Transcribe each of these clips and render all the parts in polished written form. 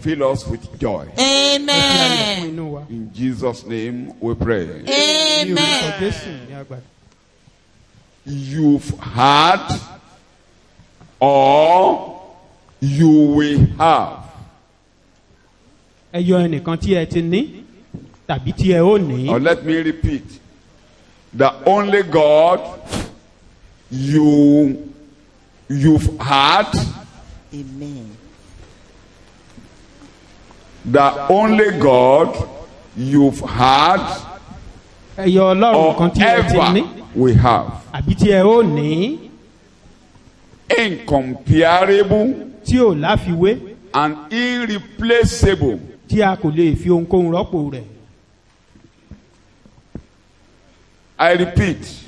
Fill us with joy. Amen. In Jesus' name we pray. Amen. You've had or you will have. Or let me repeat. The only God you've had. Amen. The only God you've had or ever we have. Incomparable and irreplaceable. I repeat.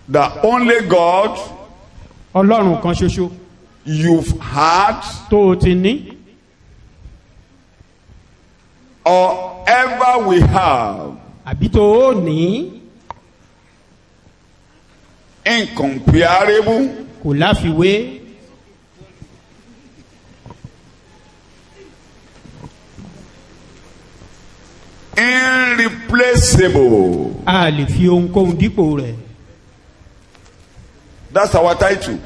The only God you've had or ever we have. Incomparable irreplaceable. That's our title.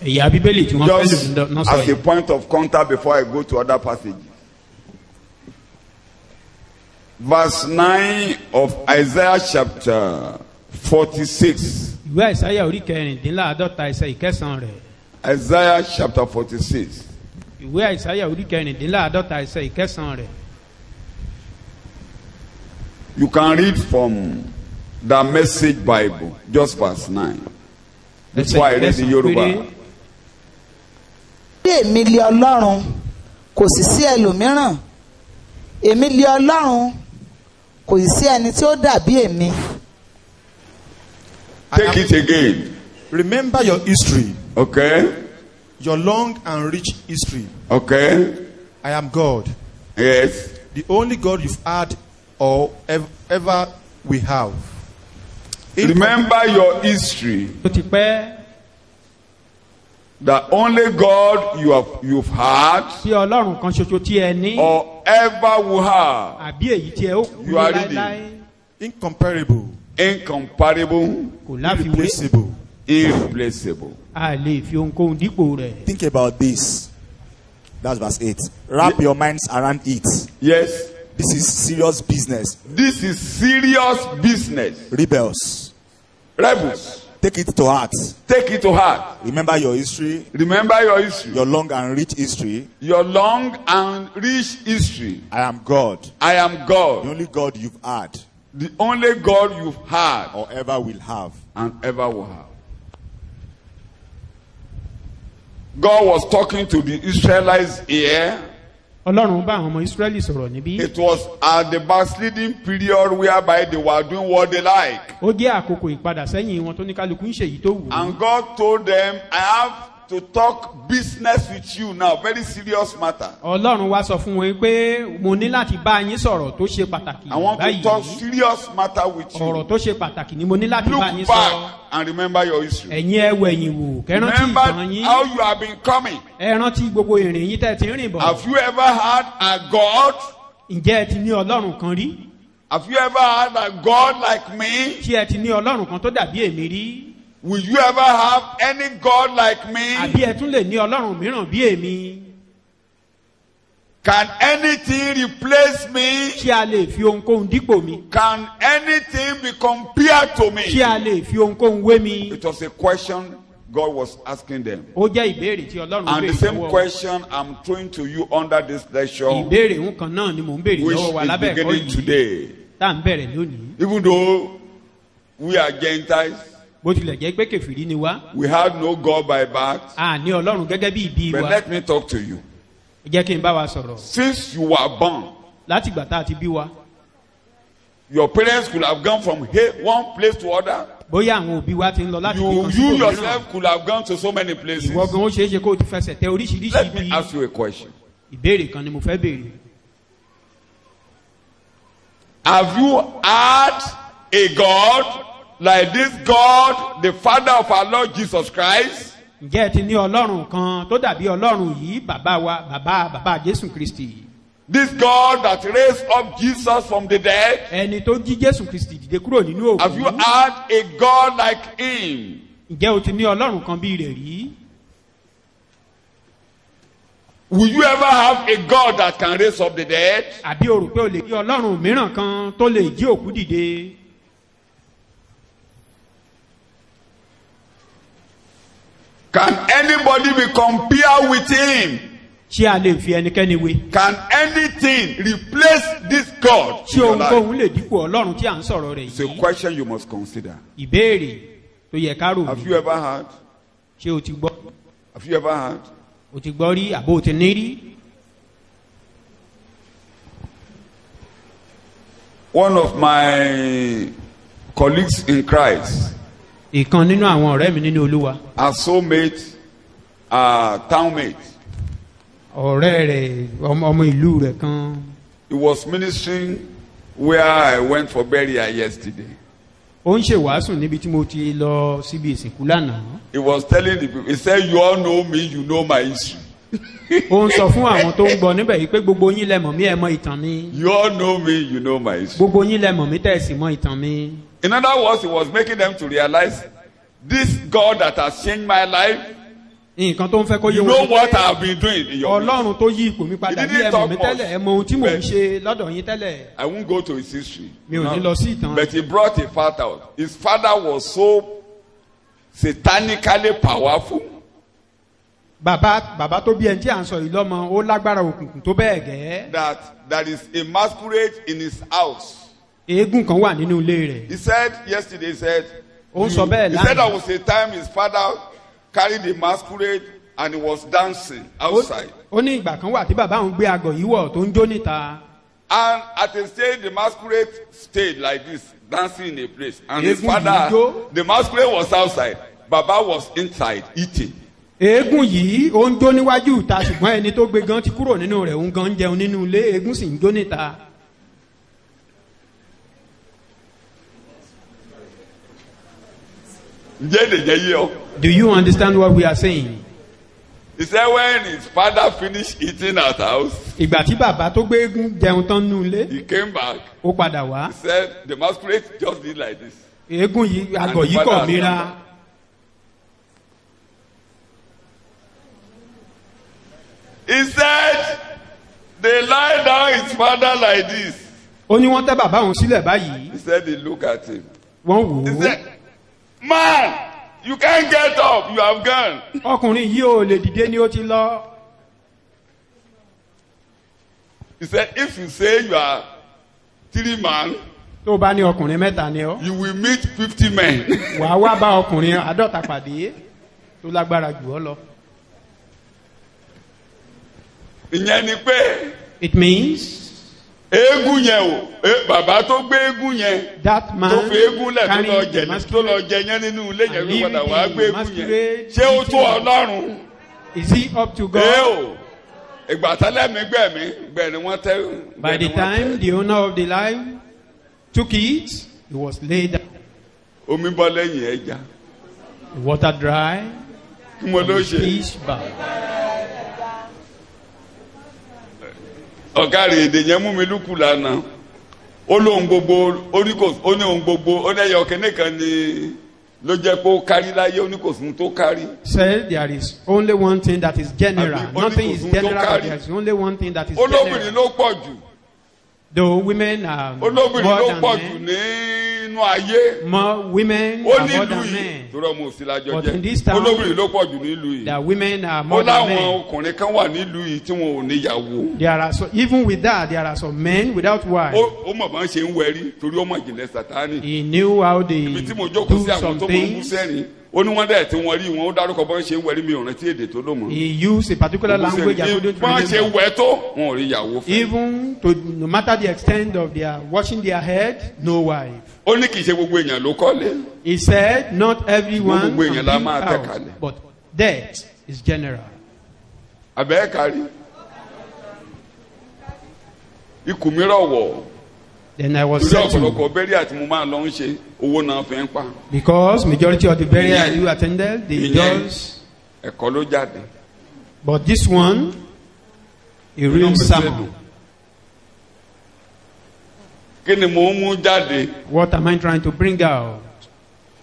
Just as a point of contact before I go to other passages. Verse 9 of Isaiah chapter 46. Isaiah chapter 46. You can read from the Message Bible, just verse 9. That's why I read the Yoruba. Èmi lé Ọlọ́run, kò sì sí ẹlòmíràn. Èmi lé Ọlọ́run, kò sì sí ẹni tí ó dàbí èmi. Take it again. Remember your history. Okay. Your long and rich history. Okay. I am God. Yes. The only God you've had or ever we have. Remember your history. The only God you've had or ever will have. You are reading. Incomparable. Irreplaceable. Irreplaceable. Think about this. That's verse 8. Wrap your minds around it. Yes. This is serious business. This is serious business. Rebels. Take it to heart. Take it to heart. Remember your history. Remember your history. Your long and rich history. Your long and rich history. I am God. I am God. The only God you've had. The only God you've had. Or ever will have. And ever will have. God was talking to the Israelites here. It was at the backsliding period whereby they were doing what they like. And God told them, I have to talk business with you now, very serious matter. I want to talk serious matter with you. Look back and remember your history. Remember how you have been coming. Have you ever had a God? Have you ever had a God like me? Will you ever have any God like me? Can anything replace me? Can anything be compared to me? It was a question God was asking them. Ó jẹ́ ìbéèrè tí Ọlọ́run béèrè lọ́wọ́. And the same question I'm throwing to you under this lecture. Ìbéèrè nǹkan náà ni mò ń béèrè lọ́wọ́ wa lábẹ́ ẹ̀kọ́ yìí. Today. Tá à ń bẹ̀rẹ̀ lónìí. Even though we are Gentiles. Bó tilẹ̀ jẹ́ pé kèfèrí ni wá. We have no God by birth. A ní Ọlọ́run gẹ́gẹ́ bí ìbí wa. But let me talk to you. Jẹ́ kí n bá wa sọ̀rọ̀. Since you were born. Láti ìgbà tá a ti bí wa. Your parents could have gone from one place to other. Bóyá àwọn òbí wa ti ń lọ láti bí kan sí òmíràn. You yourself could have gone to so many places. Ìwọ gan ó ṣeé ṣe kó o ti fẹsẹ̀ tẹ oríṣiríṣi ibi. Let me ask you a question. Ìbéèrè kan ni mo fẹ́ béèrè. Have you had a God like this God, the Father of our Lord Jesus Christ? Ǹjẹ́ ẹ ti ní Ọlọ́run kan tó dàbí Ọlọ́run yìí bàbá wa bàbá Jésù Kristi? This God that raised up Jesus from the dead. Ẹni tó jí Jésù Kristi dìde kúrò nínú òkú. Have you had a God like him? Ǹjẹ́ o ti ní Ọlọ́run kan bí rẹ̀ rí? Will you ever have a God that can raise up the dead? Àbí o rò pé o lè rí Ọlọ́run mìíràn kan tó lè jí òkú dìde? Can anybody be compared with him? Ṣé a lè fi ẹnikẹ́ni wé? Can anything replace this God? Ṣé ohunkóhun lè dípò Ọlọ́run tí à ń sọ̀rọ̀ rẹ̀ yìí? It's a question you must consider. Ìbéèrè tó yẹ ká rò. Have you ever heard? Ṣé o ti gbọ́? Have you ever heard? O ti gbọ́ rí àbó o ti ní rí? One of my colleagues in Christ. Ìkan nínú àwọn ọ̀rẹ́ mi nínú Olúwa. A soulmate, townmate. Ọ̀rẹ́ rẹ̀ ọmọ ìlú rẹ̀ kan. He was ministering where I went for burial yesterday. Ó ń ṣe wàásù níbi tí mo ti lọ síbi ìsìnkú lánàá. He was telling the people, he said, you all know me, you know my history. Ó ń sọ fún àwọn tó ń gbọ́ níbẹ̀ yìí pé gbogbo yín lẹ mọ̀ mí ẹ mọ̀ ìtàn mi. You all know me, you know my history. Gbogbo yín lẹ mọ̀ mí tẹ́ ẹ sì mọ̀ ìtàn mi. In other words, he was making them to realize this God that has changed my life. Nǹkan tó ń fẹ́ kó yé wọn. You know what I have been doing in your life. Ọlọ́run tó yí ipò mi padà bí ẹ mọ̀ mi tẹ́lẹ̀ ẹ mọ̀ ohun tí mò ń ṣe lọ́dọ̀ yín tẹ́lẹ̀. I won't go to his history. Mi ò ní lọ sí ìtàn. But he brought a fact out. His father was so satanically powerful. Bàbá tó bí ẹni tí à ń sọ yìí lọ́mọ ó lágbára òkùnkùn tó bẹ́ẹ̀ gẹ́. That there is a masquerade in his house. Eégún kan wà nínú ilé rẹ̀. He said yesterday, he said. Ó ń sọ bẹ́ẹ̀ lánàá. He said there was a time his father carried the masquerade and he was dancing outside. Ó ní ìgbà kan wà tí bàbá òun gbé agọ̀ yìí wọ̀ tó ń jó níta. And at a stage the masquerade stayed like this, dancing in a place. And his father, the masquerade was outside. Baba was inside eating. Eégún yìí ó ń jó níwájú ìta ṣùgbọ́n ẹni tó gbé gan ti kúrò nínú rẹ̀ òun gan ń jẹun nínú ilé eégún sì ń jó níta. Do you understand what we are saying? He said when his father finished eating at house. Ìgbà tí bàbá tó gbé eégún jẹun tán nínú ilé. He came back. Ó padà wá. He said the masquerade just did like this. Eégún yìí agọ̀ yìí kọ̀ mìíràn. He said they lie down his father like this. Ó ní wọ́n tẹ́ bàbá òun sílẹ̀ báyìí. He said they look at him. Wọ́n wò ó. He said, man, you can't get up, you have gone. Ọkùnrin yìí ò lè dìde ni ó ti lọ. He said if you say you are 3 men. Tó bá ní ọkùnrin mẹ́ta ni ọ́. You will meet 50 men. Wàá wá bá ọkùnrin 50 pàdé tó lágbára jù ọ́ lọ. Ìyẹn ni pé. It means. Eégún yẹn o, bàbá tó gbé eégún yẹn. That man tó fi eégún lẹ̀ tó lọ jẹ yẹn nínú ilé yẹn ló padà wá gbé eégún yẹn. Ṣé ó tó Ọlọ́run? Is he up to God? Ìgbà tálẹ̀ mi gbẹ̀mí wọ́n tẹ́. By the time the owner of the life took it, it was laid down. Omi bọ́ lẹ́yìn ẹja. The water dry. Kí mo ló ṣe? Fish back. Ọ̀gá rẹ̀ èdè yẹn mú mi lúkù lánàá. Ó lóhun gbogbo oríkò ó ní ohun gbogbo ó lẹ́yìn ọ̀kẹ́ni kan ni ló jẹ́ pé ó kárí láyé oníkòsùn tó kárí. Said there is only one thing that is general. Nothing is general, but there is only one thing that is general. Olóbìnrin ló pọ̀ jù. Though women are more olóbìnrin ló than pọ̀ jù men. ní nínú ayé. More women are more than men. Torí ọmọ òsì lájọ But in jẹ́. this town, Olóbìnrin ló pọ̀ jù nílùú yìí. the women are more Ó than láwọn men. ọkùnrin kan wà nílùú yìí tí wọn ò níyàwó. There are even with that, there are some men without wives. Ó mọ̀ bá ń ṣe ń wẹ̀rí torí ó mọ̀ ìjìnlẹ̀ Sátánì. He knew how they Ibi tí mo do jókòó sí àwọn some tó máa ń bú things. sẹ́rìn. Ó ní wọ́n dẹ̀ tí wọ́n rí wọn ó dárúkọ bọ́n ṣe ń wẹ̀rí mi ò rántí èdè tó lò mọ́. He used a particular language I couldn't Bọ́n ṣe remember. wẹ̀ tó wọn ò rí ìyàwó fẹ́. Even to no matter the extent of their washing their head, no wife. Ó ní kì í ṣe gbogbo èèyàn ló kọ́lé. He said, not everyone Gbogbo can èèyàn la build máa tẹ̀ house, kalẹ̀. but death is general. Àbẹ́ kárí. Ikùn mi rọ̀wọ̀. Then I was Torí said to, ọ̀pọ̀lọpọ̀ bẹ́rí àti mo máa lọ ń ṣe owó náà fi ń pa. because majority of the burial you attended, they just, Ẹ̀kọ́ ló jáde. but this one, a real sermon. Kí ni mò ń mú jáde? What am I trying to bring out?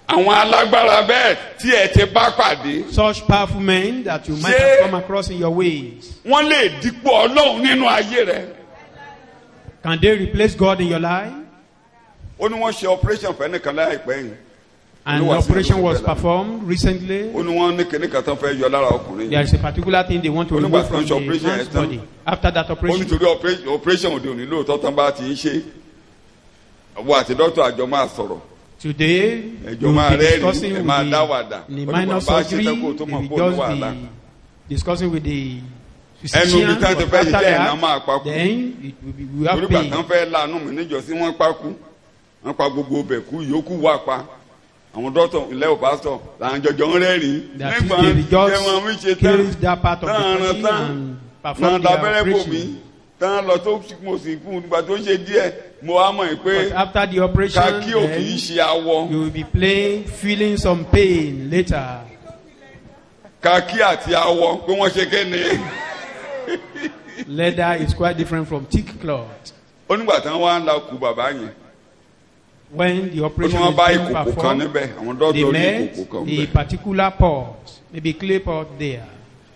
Àwọn alágbára bẹ́ẹ̀ tí ẹ ti bá pàdé. Such powerful men that you might Ṣé- have come across in your ways. Wọ́n lè dípò Ọlọ́run nínú ayé rẹ̀. Can they replace God in your life? Ó ní wọ́n ṣe operation fẹ́ nìkan láìpẹ́ yìí. And the operation was performed recently. Ó ní wọ́n ní kíní kan tó fẹ́ yọ lára ọkùnrin There yìí. is a particular thing they want to Onígbà remove tó from ń ṣe the operation man's yẹn tán. body. After that Ó ní operation, torí operation òde òní lóòótọ́ tán bá ti ń ṣe. Àwọn àti dọ́tọ̀ àjọ máa sọ̀rọ̀. today Ẹjọ́ we máa will be rẹ́rìn-ín, discussing ẹ with máa dá wàdà. the Ó ní minor bàbá ṣe surgery. tán kó tó We mọ̀ will kó ní just wàhálà. be discussing with the Ẹnu physician. ibi tán ti But fẹ́ after ṣiṣẹ́ ẹ̀ náà máa that, papò. then it will be, we have Torí gbà pain. tán fẹ́ lánú mi níjọ́sí wọ́n pákú. Wọ́n pa gbogbo ọbẹ̀ kú ìyókù wà pa. Àwọn dọ́tọ̀ ilé ò pásítọ̀ làwọn jọjọ ń rẹ́rìn-ín. That Nígbà is, they tí ẹ̀wọ̀n mi just ṣe tán. kills that part of the Tán body tán. and Náà perform dábẹ́rẹ́ the bò mí. operation. Tán lọ tó mo sì fún un nígbà tó ń ṣe díẹ̀. Mo wá mọ̀ pé But after the operation, kakí ò kì í then ṣe awọ. you will be feeling some pain later. Kakí àti awọ pé wọ́n ṣe kéne. Leather is quite different from thick cloth. Ó nígbà tán wá ń la kú bàbá yẹn. When the Ó ní operation wọ́n is bá being ìkòkò kan performed, níbẹ̀. Àwọn they dọ́tọ̀ rí met ìkòkò kan a níbẹ̀. particular pot, maybe clay pot there.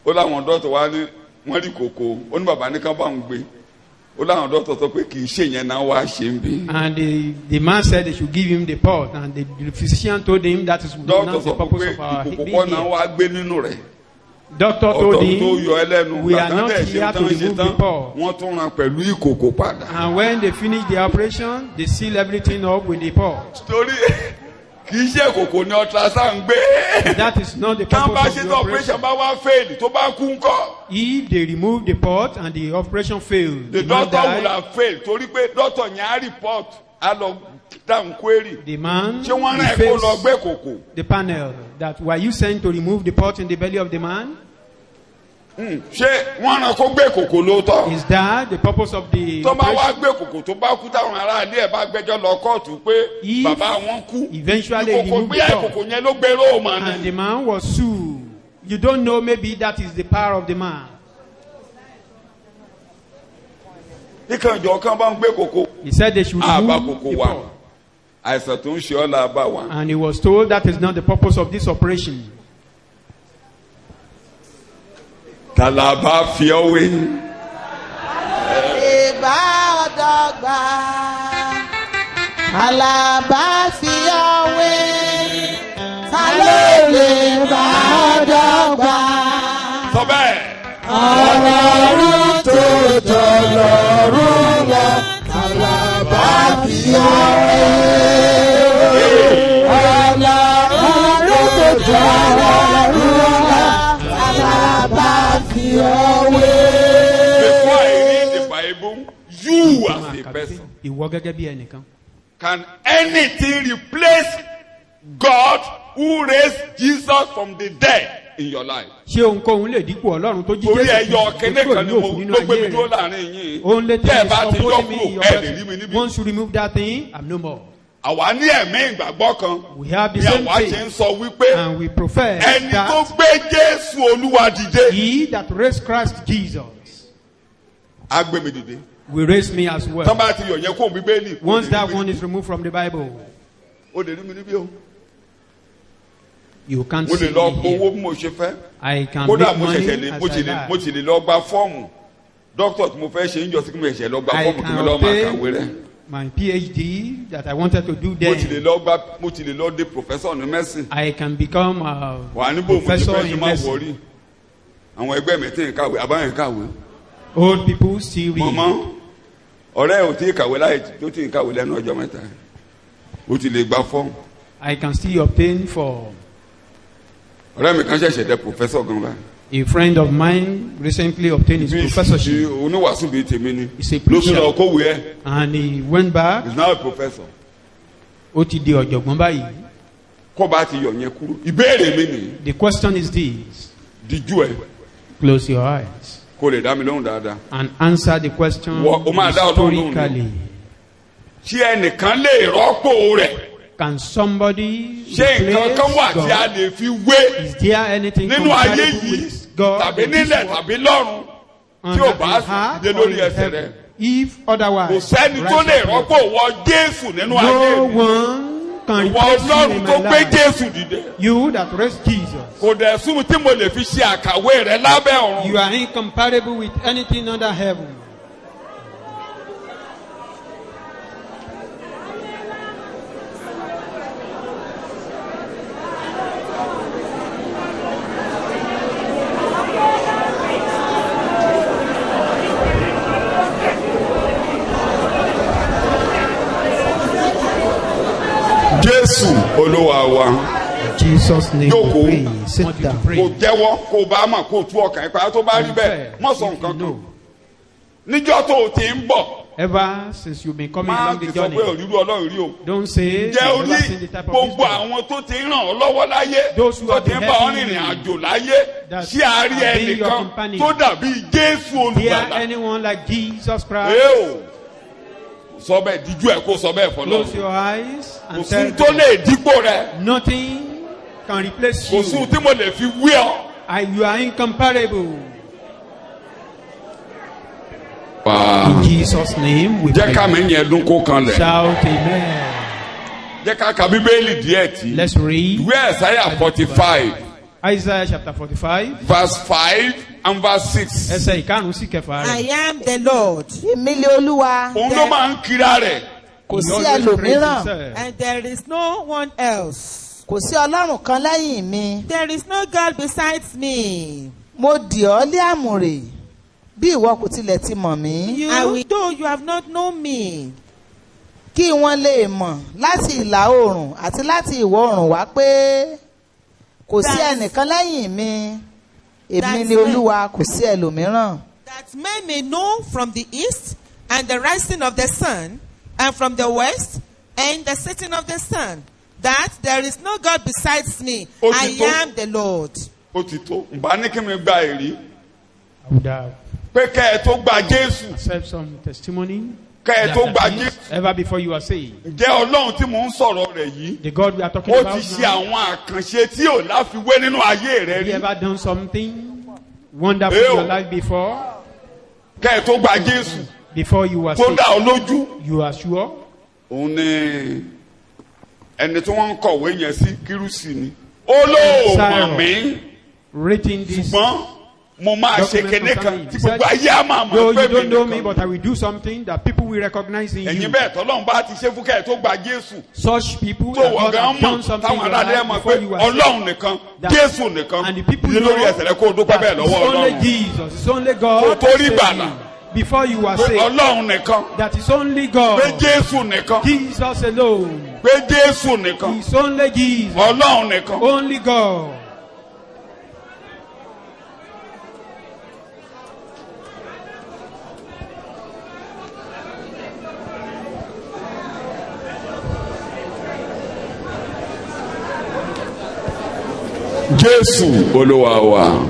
Ó láwọn dọ́tọ̀ wá ní wọ́n rí kòkó. Ó ní bàbá ní ká bá ń gbé. Ó láwọn dọ́tọ̀ sọ pé kì í ṣe yẹn náà wá ṣe ń bí. And the man said they should give him the pot, and the physician told him that is Dọ́tọ̀ not the sọ purpose pé of our ìkòkò being kọ́ náà here. wá gbé nínú rẹ̀. Doctor told Ọ̀tọ̀ tó him, yọ ẹlẹ́nu. we are Bàtán not dẹ̀ here ṣe to tán ṣe remove the tán. pot. Wọ́n tún ran pẹ̀lú ìkòkò padà. And when they finish the operation, they seal everything up with the pot. Torí kì í ṣe kòkò ní ultrasound gbé. That is not the Tán bá purpose ṣe of tí the operation operation. bá wá fail tó bá kú ńkọ́. If they remove the pot and the operation failed, The the man doctor will died, have failed torí pé doctor yẹn á report á lọ down query. the man Ṣé wọ́n rán ẹ̀ will kó lọ face gbé kòkò? the panel that were you sent to remove the pot in the belly of the man? Ṣé wọ́n rán kó gbé kòkò lóòótọ́? Is that the purpose of the Tó bá wá operation? gbé kòkò tó bá kú táwọn ará ilé ẹ̀ bá gbẹ́jọ́ lọ kóòtù pé If bàbá wọn kú. eventually Ìkòkò remove bí the ìkòkò pot yẹn ló gbé róòmù and the ni. man was sued, you don't know, maybe that is the power of the man. Ìkànjọ́ kan bá ń gbé kòkò. He said they should Àbá remove kòkò the wà. pot. Àìsàn tó ń ṣe ọ́ la bá wa. And he was told that is not the purpose of this operation. Tàlàbà fi ọ́ wé. ìbá ọ̀dọ́gba alábàáfíọ́wé ta ló lè bá ọ̀dọ́gba. Sọ bẹ́ẹ̀. ọlọ́run tó tọ̀lọ́run lọ alábàáfíọ́wé. ọlọ́run tó tọ̀lọ́run lọ alábàáfíọ́wé. Before I read the Bible, you as a person, Ìwọ gẹ́gẹ́ bí ẹnìkan. can anything replace God who raised Jesus from the dead in your life? Ṣé ohunkóhun lè dípò Ọlọ́run tó jí Torí Jésù ẹyọ Kristi kẹ́nẹ́ kúrò kan ní ni òkú nínú ló gbé ayé mi dúró rẹ̀? láàrin yín. Only Tẹ́ ẹ thing bá is ti yọ upholding me kúrò in your ẹ̀ lè rí mi presence. níbí. Once you remove that thing, I'm no more. Àwa ní ẹ̀mí ìgbàgbọ́ kan. We have the Bí same àwa ṣe ń faith sọ wípé and we profess ẹni tó that gbé Jésù Olúwa dìde. he that raised Christ Jesus Á gbé mi dìde. will raise me as Tán well. bá ti yọ̀ yẹn kó Bíbélì. Once that one is removed from the Bible, Ó lè rí mi níbí o. you can't Mo see lè lọ me gbowó here. bí mo ṣe fẹ́. I can Kódà make mo money ṣẹ̀ṣẹ̀ lè as mo I ti like. lè lọ gba fọ́ọ̀mù. Dókítà tí mo fẹ́ ṣe ń jọ sí kí mo ṣẹ̀ṣẹ̀ lọ gba I fọ́ọ̀mù kí mi can lọ́ọ́ máa obtain kàwé rẹ̀. my PhD that I wanted to do there. Mo ti lè lọ dé professor ní medicine. I can become a professor in medicine. Àwọn ẹgbẹ́ mi tí ń kàwé, àbáyé ń kàwé. Old people still read. Mama, ọ̀rẹ́ ò tí ì kàwé láì tó tí ì kàwé lẹ́nu ọjọ́ mẹ́ta. O ti lè gba form. I can still obtain for. Ọ̀rẹ́ mi kan ṣẹ̀ṣẹ̀ dé professor gan báyìí. A friend of mine recently obtained his professorship. Oníwàásù bíi tèmi ni. He's a preacher. Ló sọ̀rọ̀ kówé ẹ̀. And he went back. He's now a professor. Ó ti di ọ̀jọ̀gbọ́n báyìí. Kọ́ bá ti yọ̀ yẹn kúrò. Ìbéèrè mi ni. The question is this. Díjú ẹ. Close your eyes. Kó lè dá mi lóhùn dáadáa. And answer the question historically. Ṣé ẹnìkan lè rọ́pò rẹ̀? Can somebody ṣé nǹkan kan wà tí a lè fi wé? Is there anything nínú ayé yìí tàbí nílẹ̀ tàbí lọ́run tí ò bá dé lórí ẹsẹ̀ rẹ̀? If otherwise, kò sẹ́ni tó lè rọ́pò wọ Jésù nínú ayé rẹ̀. No one can replace you in my life. You that raised Jesus. Kò dẹ̀ sùn tí mo lè fi ṣe àkàwé rẹ̀ lábẹ́ ọ̀run. You are incomparable with anything under heaven. Jésù Olúwa wa. Jesus name we pray. Sit down. Kò jẹ́wọ́ kò bá mà kò tú ọkàn ìpàdé tó bá rí bẹ́ẹ̀ mọ̀ sọ nǹkan kan. Níjọ́ tó o ti ń bọ̀. Ever since you've been coming along the journey. Máa ti sọ pé òrírú Ọlọ́run rí o. Don't say you never seen the type of history. Gbogbo àwọn tó ti ràn ọ́ lọ́wọ́ láyé. Tó ti ń bá ọ rìnrìn àjò láyé. Ṣé a rí ẹnìkan tó dàbí Jésù Olùgbàlà? There anyone like Jesus Christ? Sọ bẹ́ẹ̀ díjú ẹ̀ kó sọ bẹ́ẹ̀ fọlọ́. Close your eyes and tell me. Kò sí tó lè dípò rẹ̀. Nothing can replace you. Kò sí tí mo lè fi wí ọ. You are incomparable. Wow. In Jesus' name we pray. Jẹ́ ká mi yẹn dún kó kan lẹ̀. Shout amen. Jẹ́ ká ka Bíbélì díẹ̀ tí. Let's read. Ìwé Isaiah 45. Isaiah chapter 45. Verse 5 and verse 6. Ẹsẹ̀ ìkarùn-ún sí kẹfà rẹ̀. I am the Lord. Èmi ni Olúwa. Òun ló máa ń kira rẹ̀. Kò sí ẹlòmíràn. And there is no one else. Kò sí Ọlọ́run kan lẹ́yìn mi. There is no God besides me. Mo dì ọ́ lé àmùrè bí ìwọ kò tilẹ̀ ti mọ̀ mí. Though you have not known me. Kí wọ́n lè mọ̀ láti ìlà oòrùn àti láti ìwọ̀ oòrùn wá pé kò sí ẹnìkan lẹ́yìn mi. Èmi ni Olúwa, kò sí ẹlòmíràn. That men may know from the east and the rising of the sun and from the west and the setting of the sun that there is no God besides me. I am the Lord. Ó ti tó. Ǹbá ní kí mi gba èrí. I would have. Pé kẹ́ ẹ tó gba Jésù. Accept some testimony. Kẹ́ ẹ tó gba Jésù. Ever before you are saved. Ǹjẹ́ Ọlọ́run tí mò ń sọ̀rọ̀ rẹ̀ yìí? The God we are talking about now. Ó ti ṣe àwọn àkànṣe tí ò láfiwé nínú ayé rẹ̀ rí. Have you ever done something wonderful in your life before? Kẹ́ ẹ tó gba Jésù. Before you were saved. Tó dá ọ lójú. You are sure? Òun ni ẹni tí wọ́n ń kọ̀wé yẹn sí Kírúsì ni. Olóòmọ̀ mi. Written this. Ṣùgbọ́n mo máa ṣe kéde kan tí gbogbo ayé á máa mọ̀ pé mi nìkan. No, you don't know me, but I will do something that people will recognize in you. Ẹ̀yin bẹ́ẹ̀ tọ́lọ́run bá ti ṣe fún kẹ́ ẹ̀ tó gba Jésù. Such people that God has done something in your life before you were saved. Ọlọ́run nìkan, Jésù nìkan. And the people know lórí ẹsẹ̀ rẹ kó o dúpẹ́ bẹ́ẹ̀ lọ́wọ́ Ọlọ́run. It's only Jesus, it's only God. Kò tó rí gbàlà. Before you were saved. Ọlọ́run nìkan. That is only God. Pé Jésù nìkan. Jesus alone. Pé Jésù nìkan. It's only Jesus. Ọlọ́run nìkan. Only God. Jésù Olúwa wa.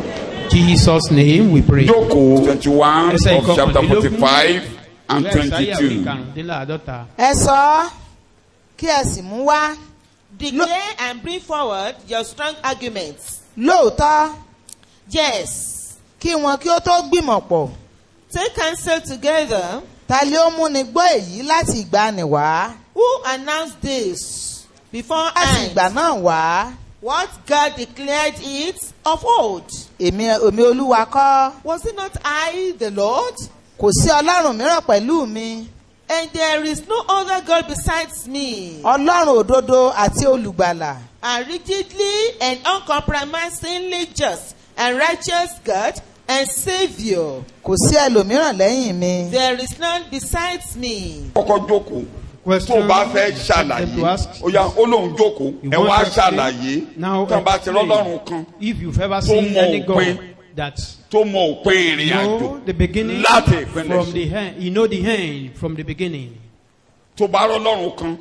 Jesus' name we pray. Jókòó 21 of chapter 45 and 22. Ẹ sọ kí ẹ sì mú wá. Declare and bring forward your strong arguments. Lóòótọ́. Yes. Kí wọn kí ó tó gbìmọ̀ pọ̀. Take counsel together. Ta ló mú ni gbọ́ èyí láti ìgbàanì wá? Who announced this beforehand? Láti ìgbà náà wá. What God declared it of old. Èmi Olúwa kọ́. Was it not I, the Lord? Kò sí Ọlọ́run mìíràn pẹ̀lú mi. And there is no other God besides me. Ọlọ́run òdodo àti olùgbàlà. And rigidly and uncompromisingly just and righteous God and Saviour. Kò sí ẹlòmíràn lẹ́yìn mi. There is none besides me. Kọ́kọ́ jókòó. Tó bá fẹ́ ṣàlàyé, ó yá ó lóun jókòó, ẹ wá ṣàlàyé. Tó bá ti rọ́lọ́run kan, tó mọ òpin, tó mọ òpin ìrìn àjò láti ìpínlẹ̀. You know the end from the beginning. Tó bá rọ́lọ́run kan,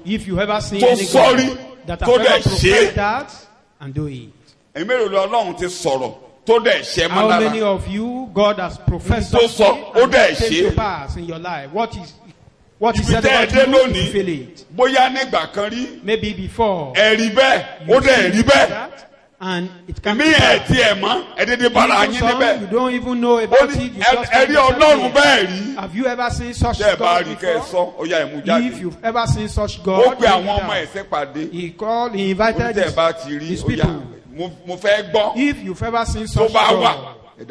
tó sọ́rí, tó dẹ̀ ṣe that and do it. Èmi ò lọ Ọlọ́run ti sọ̀rọ̀. Tó dẹ̀ ṣe mọ́ lára. How many of you God has professed tó sọ ó dẹ̀ ṣe to pass in your life? What is said about you, you feel it. Bóyá nígbà kan rí. Maybe before. Ẹ̀rí bẹ́ẹ̀, ó dẹ̀ rí bẹ́ẹ̀. And it can be ẹ̀ tí ẹ̀ mọ́, ẹ̀dẹ̀dẹ̀ bára yín níbẹ̀. You don't even know about it. Ẹ̀rí Ọlọ́run bẹ́ẹ̀ rí. Have you ever seen such God before? God Ṣé ẹ bá rí kẹ́ ẹ sọ, ó yá ẹ̀mú jáde. If you've ever seen such God. Ó pe àwọn ọmọ ẹ̀sẹ̀ pàdé. He invited his people. Mo fẹ́ gbọ́. If you've ever seen such God. If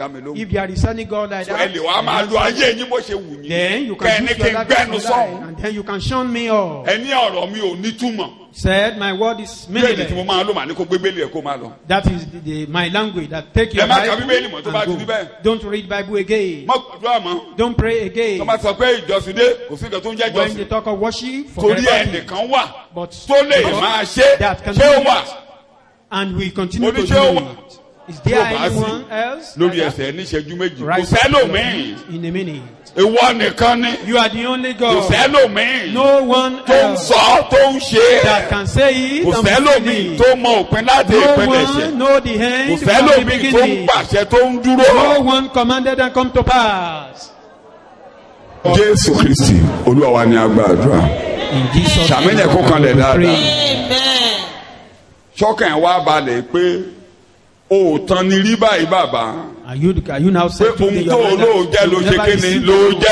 there is any God like that, then you can use your life and then you can shun me off. Said my word is meaningless. That is my language. That take your Bible and go. Don't read Bible again. Don't pray again. When they talk of worship, forget about it. But that can do and we continue to do it. Is there anyone else? Lórí ẹsẹ̀ ní ìṣẹ́jú méjì. Kò sẹ́lòmíì. In a minute. Ìwọ nìkan ni. You are the only God. Kò sẹ́lòmíì. No one else. Tó ń sọ, tó ń ṣe. That can say it. Kò sẹ́lòmíì tó mọ òpin láti ìpínlẹ̀ ṣe. No one know the end. Kò sẹ́lòmíì tó ń pàṣẹ tó ń dúró. No one commanded and come to pass. Jésù Kristi, Olúwa wa ni a gbàdúrà. In Jesus' name. Ṣàmìlẹ̀ kó kan lẹ̀ dáadáa. Amen. Ṣọ́kàn wa balẹ̀ pé òòtán ni rí báyìí bàbá. Are you now saying to me your mind that you never receive God?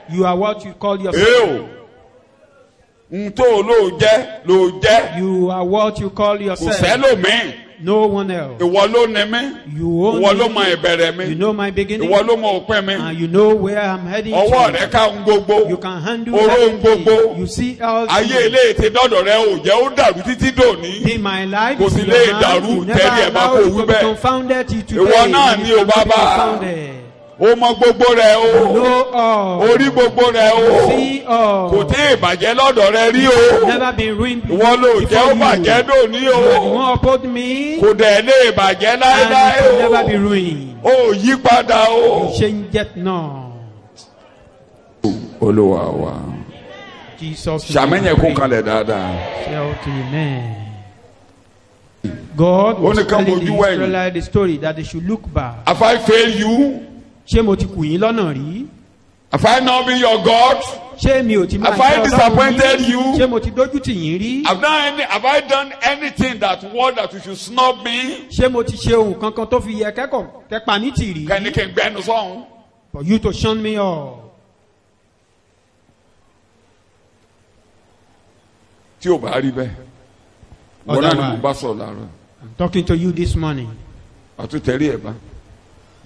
You are what you call yourself. You are what you call yourself. No one else. You own me. You know my beginning. And you know where I'm heading to. You can handle everything. You see all in my life. You never allow it to be confounded till today. Ó mọ gbogbo rẹ̀ o. Orí gbogbo rẹ̀ o. Kò tí ì bàjẹ́ lọ́dọ̀ rẹ rí o. Ìwọ ló jẹ́ ó bàjẹ́ dòní o. Kò dẹ̀ lè bàjẹ́ láéláé o. Ó yí padà o. Olúwa wa. Ṣàmẹ́yẹ kún kalẹ̀ dáadáa. God was telling the Israelites the story that they should look back. Have I failed you? Ṣé mo ti kù yín lọ́nà rí? Have I not been your God? Ṣé mi ò ti máa have I disappointed you? Ṣé mo ti dójú tì yín rí? Have I done anything that you should snub me? Ṣé mo ti ṣe ohun kankan tó fi yẹ kẹ́pa ní tìrí? Kẹ́ni kí n gbẹ́nu sọ́hun. For you to shun me off. Tí o bá rí bẹ́ẹ̀, wọ́n náà ni mo bá sọ̀rọ̀ láàárọ̀. I'm talking to you this morning. Àtúntẹ̀rí ẹ̀ bá.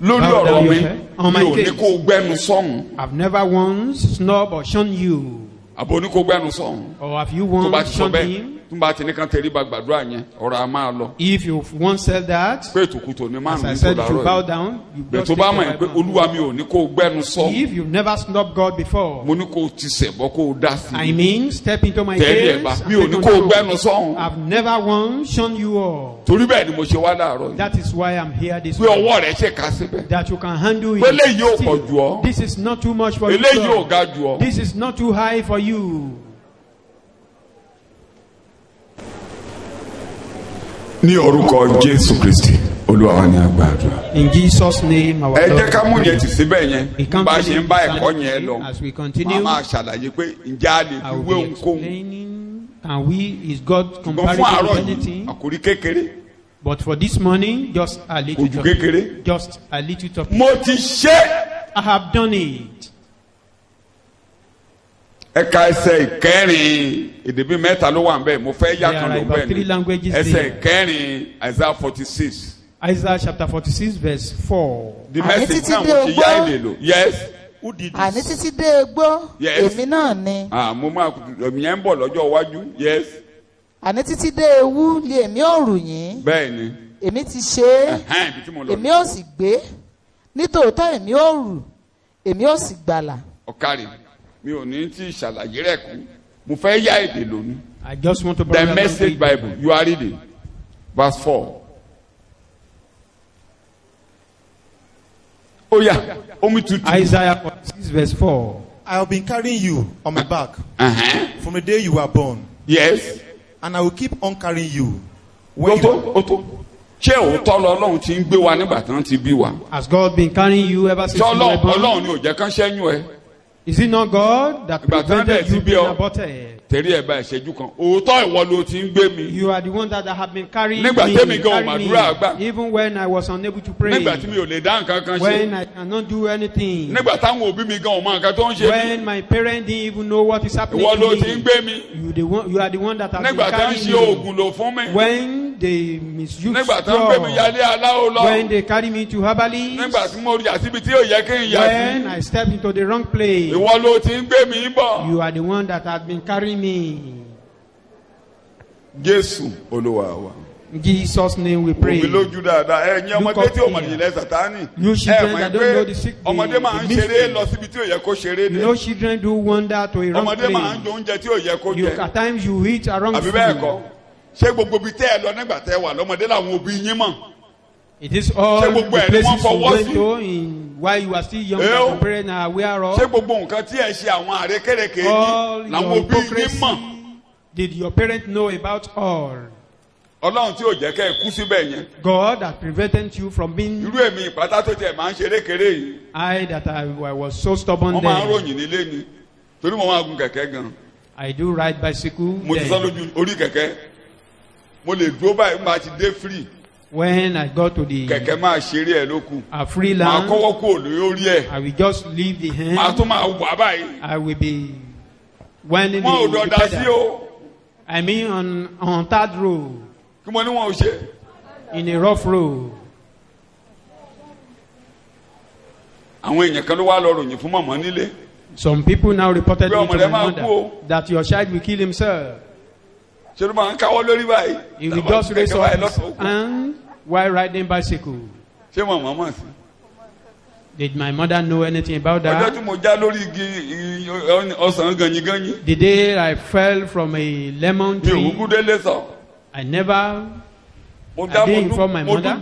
Lórí ọ̀rọ̀ mi ò ní kó gbẹ́nu sọ́hun. I've never once snubbed or shunned you. Àbò ní kó gbẹ́nu sọ́hun. Or have you once shunned him? Tó bá ti ní kan tẹ̀rí gbàdúrà yẹn, ọ̀rọ̀ a máa lọ. If you once said that, pé ètùkùtò ní márùn-ún as I said, you bow down. Bẹ́ẹ̀ tó bá mọ̀ ẹ́ pé Olúwa mi ò ní kó gbẹ́nu sọ́hun. If you've never snubbed God before, mo ní kó ti sẹ̀bọ̀ kó dá sí. I mean, step into my case. Mi ò ní kó gbẹ́nu sọ́hun. I've never once shunned you all. Torí bẹ́ẹ̀ ni mo ṣe wá láàárọ̀ yìí. That is why I'm here this morning. Pé ọwọ́ rẹ̀ ṣe ká síbẹ̀. That you can handle it. Eléyìí ò pọ̀ jù ọ́. This is not too much for you. Eléyìí ò ga jù ọ́. This is not too high for you. Ní orúkọ Jésù Kristi, Olúwa wa ni a gbàdúrà. In Jesus' name, our Lord. Ẹ jẹ́ ká mú yẹn ti síbẹ̀ yẹn. Bá a ṣe ń bá ẹ̀kọ́ yẹn lọ. As we continue, máa ṣàlàyé pé ǹjẹ́ a lè fi wé ohunkóhun. And is God comparable to anything? Àkórí kékeré. But for this morning, just a little topic. Ojú kékeré. Just a little topic. Mo ti ṣe. I have done it. Ẹ̀ka ẹsẹ̀ ìkẹrin èdè bíi mẹ́ta ló wà ń bẹ̀ mo fẹ́ yá kan ló bẹ̀ ni ẹsẹ̀ ìkẹrin Isaiah 46. Isaiah chapter 46 verse 4. The message náà mo ti yá èdè lò. Yes. Who did this? Àní títí dé egbò. Yes. Èmi náà ni. Mo máa èmi yẹn ń bọ̀ lọ́jọ́ iwájú. Yes. Àní títí dé ewu lé èmi ò rù yín. Bẹ́ẹ̀ni. Èmi ti ṣe é. Èmi ò sì gbé. Nítòótọ́ èmi ò rù. Èmi ò sì gbàlà. Ọ̀kàrí mi ò ní tí ìṣàlàyé rẹ̀ kú. Mo fẹ́ yá èdè lónìí. I just want to The Message Bible, you are reading. Verse 4. Oh yeah. Isaiah 46 verse 4. I have been carrying you on my back from the day you were born. Yes. And I will keep on carrying you. Ṣé òótọ́ lọ́lọ́run ti ń gbé wa nígbà tí wọ́n ti bí wa? Has God been carrying you ever since you were born? Ọlọ́run ni ò jẹ́ kán ṣẹ́yún ẹ. Is it not God that prevented you being aborted? Tẹ̀rí ẹ̀ bá ìṣẹ́jú kan. Òótọ́ ìwọ ló ti ń gbé mi. You are the one that have been carrying nígbà tẹ́mi gan ò màdúrà gbà. Even when I was unable to pray. Nígbà tí mi ò lè dá nǹkan kan ṣe. When I cannot do anything. Nígbà táwọn òbí mi gan ò mọ nǹkan tó ń ṣe. When my parents didn't even know what is happening ìwọ to me. ló ti ń gbé mi. You are the one that has been carrying me. Nígbà tá ń ṣe oògùn lò fún mi. When they misuse nígbà tá ń gbé mi yálé aláwo lọ. When they carry me to herbalists. Nígbà tí mo yà síbi tí ò yẹ kí n yà sí. When I step into the wrong place. ìwọ ló ti ń gbé mi bọ̀. You are the one that has been carrying me. Jésù Olúwa wa. In Jesus' name we pray. Omi lójú dáadáa. Ẹ̀yin ọmọdé tí ọmọdé yìí lẹ Sátánì. You children that don't know the secret. Ọmọdé máa ń ṣeré lọ síbi tí ò yẹ kó ṣeré dé. No children do wander to a wrong place. Ọmọdé máa ń jẹ oúnjẹ tí ò yẹ kó jẹ. At times you eat a wrong food. Àbí bẹ́ẹ̀ kọ́? Ṣé gbogbo ibi tẹ́ ẹ lọ nígbà tẹ́ wà lọ́mọdé làwọn òbí yín mọ̀? It is all the places you went to in while you are still young that your parents are aware of. Ṣé gbogbo nǹkan tí ẹ ṣe àwọn àrékérekè yín làwọn òbí yín mọ̀? Did your parents know about all? Ọlọ́run tí ò jẹ́ kẹ́ ẹ kú síbẹ̀ yẹn. God that prevented you from being. Irú èmi ìpátá tó tiẹ̀ máa ń ṣeré kéré yìí. I that I was so stubborn then. Wọ́n máa ń ròyìn nílé ni torí mo máa gun kẹ̀kẹ́ gan. I do ride bicycle. Mo ti sọ lójú orí kẹ̀kẹ́. Mo lè dúró báyìí máa ti dé free. When I got to the. Kẹ̀kẹ́ máa ṣeré ẹ̀ lókun. A free land. Màá kọ́wọ́ kú lórí ẹ̀. I will just leave the hand. Màá tún máa wà báyìí. I will be winding the pedal. Wọ́n ò dọ̀dà sí o. I mean on third row. Kí mo ní wọn ò ṣe. In a rough road. Àwọn èèyàn kan ló wá lọ ròyìn fún màmá nílé. Some people now reported me to my mother that your child will kill himself. Ṣé ló máa ń káwọ́ lórí báyìí? He will just raise up his hand while riding bicycle. Ṣé màmá mọ̀ sí? Did my mother know anything about that? Ọjọ́ tí mo já lórí igi ọsàn ganyiganyi. The day I fell from a lemon tree. Mi ò kúkú délé sọ. I didn't inform my mother.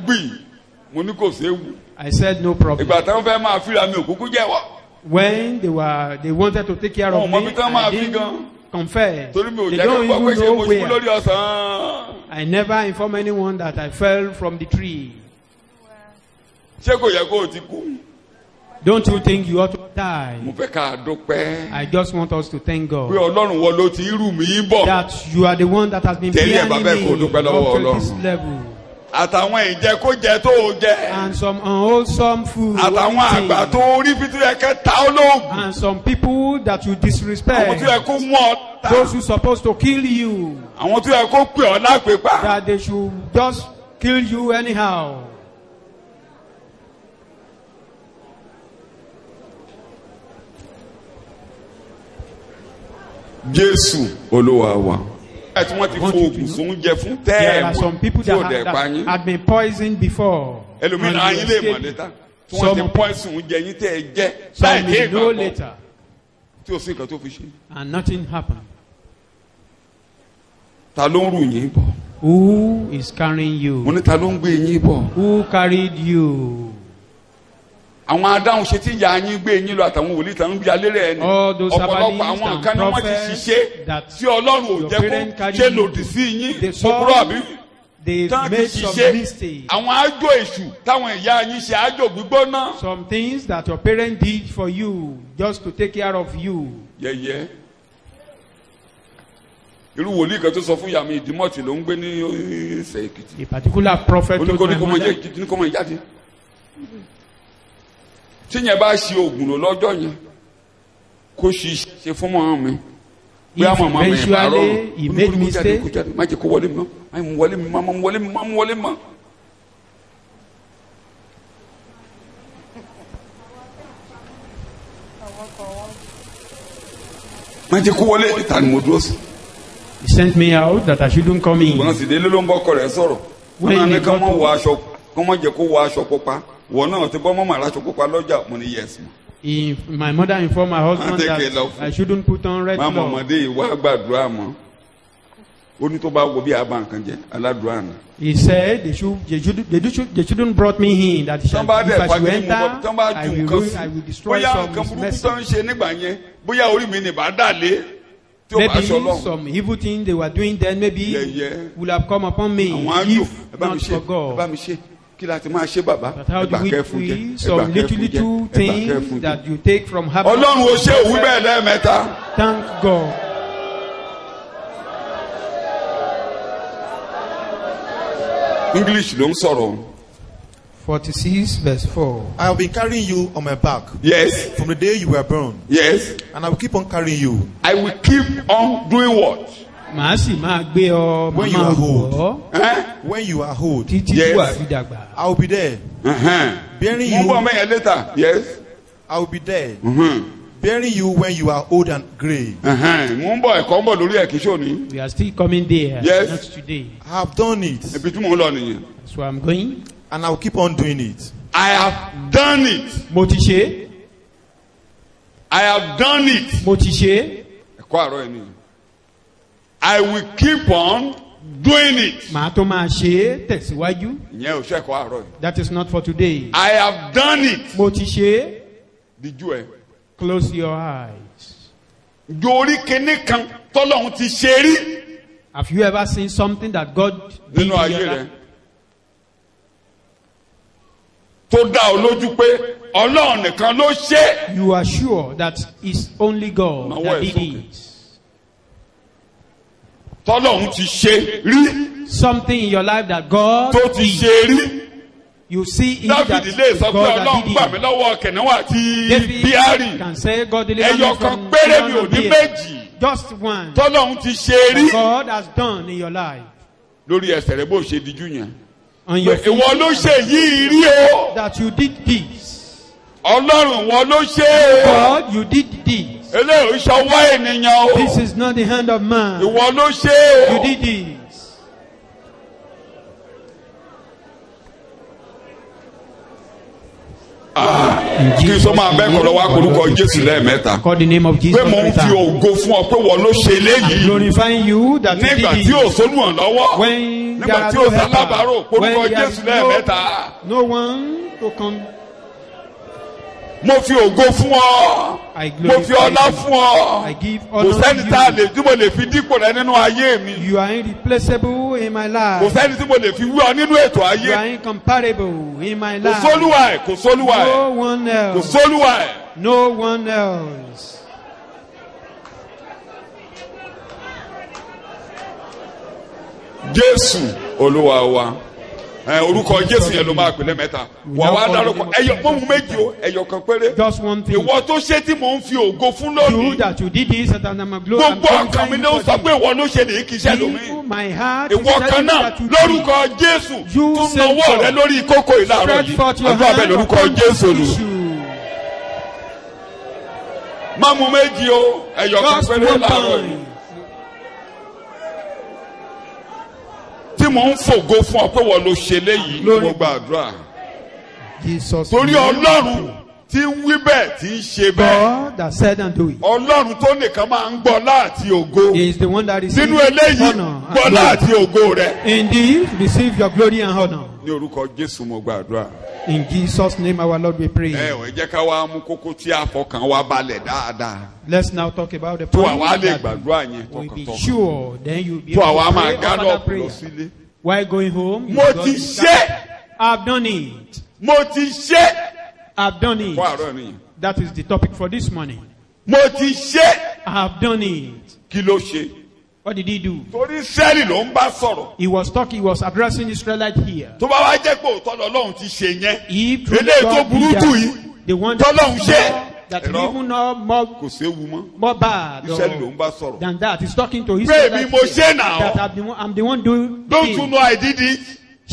Mo ní kò séwu. I said no problem. Ìgbà táwọn fẹ́ máa fíra mi ò kúkú jẹ́wọ́. When they wanted to take care of me, I didn't confess. They don't even know where. I never informed anyone that I fell from the tree. Ṣé kò yẹ kó o ti kú? Don't you think you ought to die? Mo fẹ́ ká dúpẹ́. I just want us to thank God. Pé Ọlọ́run wọ ló ti rù mí bọ̀. That you are the one that has been planning me up to this level. Àtàwọn ìjẹkújẹ tó o jẹ. And some unwholesome food. Àtàwọn àgbà tó orí fi tó yẹ kẹ́ ta olóògùn. And some people that you disrespect. Àwọn tó yẹ kó mú ọ ta. Those who supposed to kill you. Àwọn tó yẹ kó pè ọ́ lápèpá. That they should just kill you anyhow. Jésù Olúwa wa. Tí wọ́n ti fo oògùn sún jẹ fún tẹ́ẹ̀mù. There are some people that had been poisoned before. Ẹlòmíràn ayé lè mọ̀ létà. Tí wọ́n ti poison jẹ yín tẹ́ ẹ jẹ́. Some will know later. Tí o sì nǹkan tó fi ṣe. And nothing happened. Ta ló ń rù yín bọ̀? Who is carrying you? Mo ní ta ló ń gbé yín bọ̀? Who carried you? Àwọn adáhùn ṣe tí ìyá yín gbé yín lọ àtàwọn wòlíì tàn ń bí alẹ́ rẹ̀ ni. Ọ̀pọ̀lọpọ̀ àwọn nǹkan ni wọ́n ti ṣiṣẹ́ tí Ọlọ́run ò jẹ́ kó ṣe lòdì sí yín. Kókóró àbí? Tán ti ṣiṣẹ́. Àwọn àjò èṣù táwọn ìyá yín ṣe àjò gbígbóná. Some things that your parents did for you just to take care of you. Yẹ̀yẹ́. Irú wòlíì kan tó sọ fún ìyá mi Ìdímọ̀tì ló ń gbé ní Ìṣẹ̀ Èkìtì. A particular prophet told my mother. Ní kò mọ̀ jáde. Tí yẹn bá ṣe oògùn lò lọ́jọ́ yẹn kó ṣe fún mọ́ mi. If eventually he made mistake. Má jẹ́ kó wọlé mi mọ́. Àyè mo wọlé mi mọ́. Mo wọlé mi mọ́. má jẹ́ kó wọlé ìta ni mo dúró sí. He sent me out that I shouldn't come in. Wọ́n sì délé ló ń bọ́ ọkọ rẹ̀ sọ̀rọ̀. Wọ́n náà ní kí wọ́n wọ aṣọ kí wọ́n jẹ́ kó wọ aṣọ pupa. Wọ́n náà ti bọ́ mọ́mọ́ aṣọ pupa lọ́jà mo ní yes ma. My mother informed my husband that I shouldn't put on red cloth. Máa ọmọdé ìwà gbàdúrà mọ́. Ó ní tó bá wo bí àbá nǹkan jẹ aládùúrà ni. He said they shouldn't brought me in that if I should enter I will destroy some message. Maybe some evil thing they were doing then maybe will have come upon me if not for God. But how do we free some little things that you take from happening? Thank God. English ló ń sọ̀rọ̀. 46 verse 4. I have been carrying you on my back. Yes. From the day you were born. Yes. And I will keep on carrying you. I will keep on doing what? Màá sì máa gbé ọ. When you are old. When you are old. Títí tí wàá fi dàgbà. I will be there. Bearing you. Mo bọ̀ mẹ́yẹn later. Yes. I will be there. Bearing you when you are old and grey. Mo ń bọ̀ ẹ̀kọ́ ń bọ̀ lórí ẹ̀ kí ṣó ni. We are still coming there. Yes. Not today. I have done it. Ibi tí mo ń lọ nìyẹn. That's where I'm going. And I will keep on doing it. I have done it. Mo ti ṣe. I have done it. Mo ti ṣe. Ẹ̀kọ́ àárọ̀ ẹ̀ nìyẹn. I will keep on doing it. Màá tó máa ṣe tẹ̀síwájú. Ìyẹn ò ṣe ẹ̀kọ́ àárọ̀ yìí. That is not for today. I have done it. Mo ti ṣe. Díjú ẹ. Close your eyes. Dorí kinní kan tọ́lọ́hun ti ṣe rí. Have you ever seen something that God did in your life? Tó dá ọ lójú pé Ọlọ́run nìkan ló ṣe. You are sure that it's only God that did it. Tọ́lọ́hun ti ṣe rí. Something in your life that God tó ti ṣe rí. You see it that God that did it. David can say God delivered me from the just one. God has done in your life. Lórí ẹsẹ̀ rẹ bó ṣe díjú yẹn. On your feet. Ìwọ ló ṣe yìí rí o. That you did this. Ọlọ́run ìwọ ló ṣe. God, you did this. Eléyìí ṣọwọ́ ènìyàn o. This is not the hand of man. Ìwọ ló ṣe. You did this. Kí n sọ máa bẹ́ẹ̀ kọ́ lọ́wọ́ àkórúkọ Jésù lẹ́ẹ̀mẹ́ta. Call the name of Jesus. Pé mo ń fi ògo fún ọ pé wọ́n ló ṣe léyìí. Glorifying you that you did it. Nígbà tí ò sólùwọ̀n lọ́wọ́. When there nígbà are tí no ò sálábàárò àkórúkọ Jésù lẹ́ẹ̀mẹ́ta. No one to come. Mo fi ògo fún ọ. Mo fi ọlá fún ọ. Kò sẹ́ni tá a lè tí mo lè fi dípò rẹ nínú ayé mi. You are irreplaceable in my life. Kò sẹ́ni tí mo lè fi wí ọ nínú ètò ayé. You are incomparable in my life. Kò sólúwa ẹ̀, kò sólúwa ẹ̀. No one else. Kò sólúwa ẹ̀. No one else. Jésù Olúwa wa. Orúkọ Jésù yẹn ló máa pè lẹ́mẹ̀ta. Wà wá dárúkọ ẹyọ mọ́mú méjì o ẹyọ kan péré. Just one thing. Ìwọ tó ṣe tí mò ń fi ògo fún lónìí. You that you did this and I'm a glory. Gbogbo ọkàn mi ló ń sọ pé ìwọ ló ṣe nìyí kì í ṣe lómi. My heart ìwọ kan náà lórúkọ Jésù tún nawọ́ rẹ lórí kókó ìlàrọ̀ yìí. Àdúrà bẹ́ẹ̀ lórúkọ Jésù lù. Mọ́mú méjì o ẹyọ kan péré láàárọ̀ yìí. Tí mò ń fògo fún ọ pé wọ́n ló ṣe léyìí mo gbàdúrà. Torí Ọlọ́run tí ń wí bẹ́ẹ̀ tí ń ṣe bẹ́ẹ̀. God that said and do it. Ọlọ́run tó nìkan máa ń gbọ́ láti ògo. He is the one that receives nínú eléyìí gbọ́ láti ògo rẹ. Indeed, receive your glory and honor. Ní orúkọ Jésù mo gbàdúrà. In Jesus' name our Lord we pray. Ẹ jẹ́ ká wá mú kókó tí a fọkàn wá balẹ̀ dáadáa. Let's now talk about the point that we'll be sure then you'll be able to pray another prayer. While going home, mo ti ṣe. I've done it. Mo ti ṣe. I've done it. That is the topic for this morning. Mo ti ṣe. I've done it. Kí ló ṣe? What did he do? Torí Ísírẹ́lì ló ń bá sọ̀rọ̀. He was talking, he was addressing Israelites here. Tó bá wá jẹ́ pé òótọ́ lọ́lọ́run ti ṣe yẹn. Eléyìí tó burú jù yìí. The one tọ́lọ́run ṣe. That even more kò séwu mọ́. More bad Ísírẹ́lì ló ń bá sọ̀rọ̀. Than that. He's talking to Israelites. Bẹ́ẹ̀ni mo ṣe náà. That I'm the one doing. Don't you know I did it?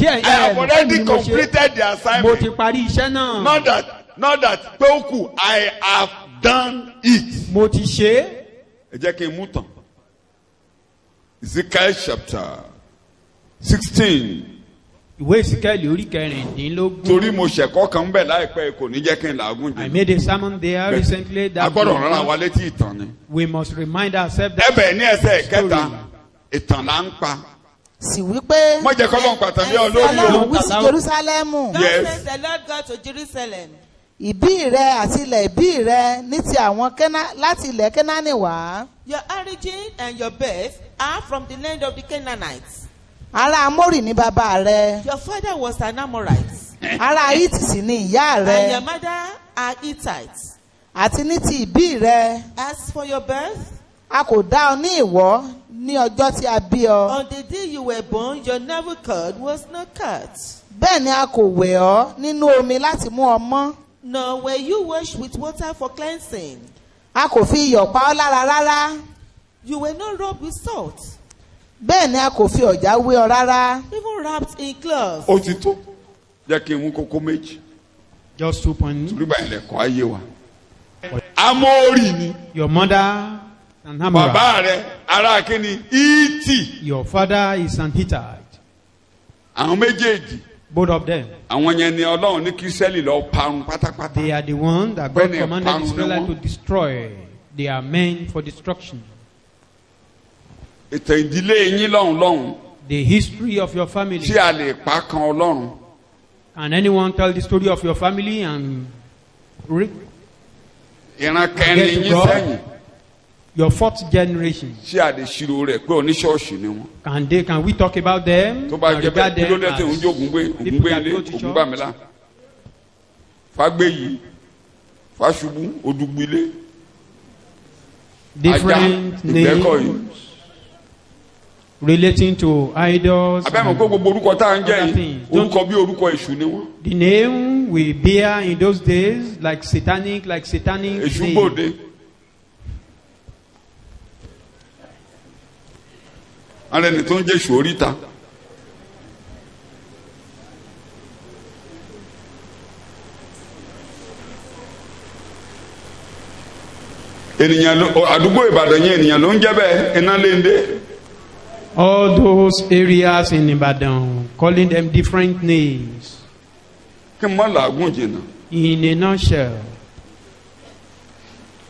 I have already completed the assignment. Mo ti parí iṣẹ́ náà. Not that pé ó kù, I have done it. Mo ti ṣe. ẹ jẹ́ kí n mú tán. Ezekiel chapter 16. Ìwé Ezekiel orí kẹrìndínlógún. Torí mo ṣẹ̀kọ́ kan bẹ̀ láìpẹ́ kò ní jẹ́ kí n làágùn jẹ. I made a sermon there recently that. A gbọ́dọ̀ rán wa létí ìtàn ni. We must remind ourselves that. Ẹ̀bẹ̀ ní ẹsẹ̀ kẹta ìtàn là ń pa. Sì wípé. Mo jẹ́ kọ́lọ́n pàtàkì olórí o. Ọlọ́run wí sí Jerúsálẹ́mù. God says the Lord God to Jerusalem. Ìbí rẹ àti ilẹ̀ ìbí rẹ ní ti àwọn láti ilẹ̀ Kénáánì wá. Your origin and your birth are from the land of the Canaanites. Ará Amórì ní bàbá rẹ. Your father was an Amorite. Ará Hítì sì ni ìyá rẹ. And your mother are Hittites. Àti ní ti ìbí rẹ. As for your birth. A kò dá ọ ní ìwọ́ ní ọjọ́ tí a bí ọ. On the day you were born, your navel cord was not cut. Bẹ́ẹ̀ ni a kò wẹ̀ ọ́ nínú omi láti mú ọ mọ́. Nor were you washed with water for cleansing. A kò fi iyọ̀ pa ọ́ lára rárá. You were not rubbed with salt. Bẹ́ẹ̀ ni a kò fi ọ̀já wé ọ rárá. Even wrapped in cloth. Ó ti tó. Jẹ́ kí n mú kókó méjì. Just 2 points. Torí báyìí lẹ̀kọ́ ayé wa. Amórì ni. Your mother and Amorite. Bàbá rẹ̀ ará kíni Hítì. Your father is an Hittite. Àwọn méjèèjì. Both of them. Àwọn yẹn ni Ọlọ́run ní kí Ísírẹ́lì lọ parun pátápátá. They are the ones that God commanded Israel to destroy. They are meant for destruction. Ìtàn ìdílé yín lọ́hùn. The history of your family. Tí a lè pa kan Ọlọ́run. Can anyone tell the story of your family and ìran kẹrin yín sẹ́yìn. Your 4th generation. Ṣé a lè ṣírò rẹ̀ pé oníṣọ́ọ̀ṣì ni wọ́n? Can we talk about them? Tó bá jẹ́ bẹ́ẹ̀ kí ló dé tí òun jókòó gbé ilé Ògúnbàmílà. Fágbéyì, Fáṣubú, Odùgbìlé. Different names relating to idols. Abẹ́mọ̀ pé gbogbo orúkọ tá à ń jẹ́ yìí, orúkọ bí orúkọ èṣù ni wọ́n. The name we bear in those days like satanic èṣù gbòde. Alẹ́ ni tó ń jẹ́ èṣù oríta. Àdúgbò Ìbàdàn yẹn ènìyàn ló ń jẹ́ bẹ́ẹ̀ iná léńdé. All those areas in Ibadan, calling them different names. Kí n má làágùn jìnnà. In a nutshell.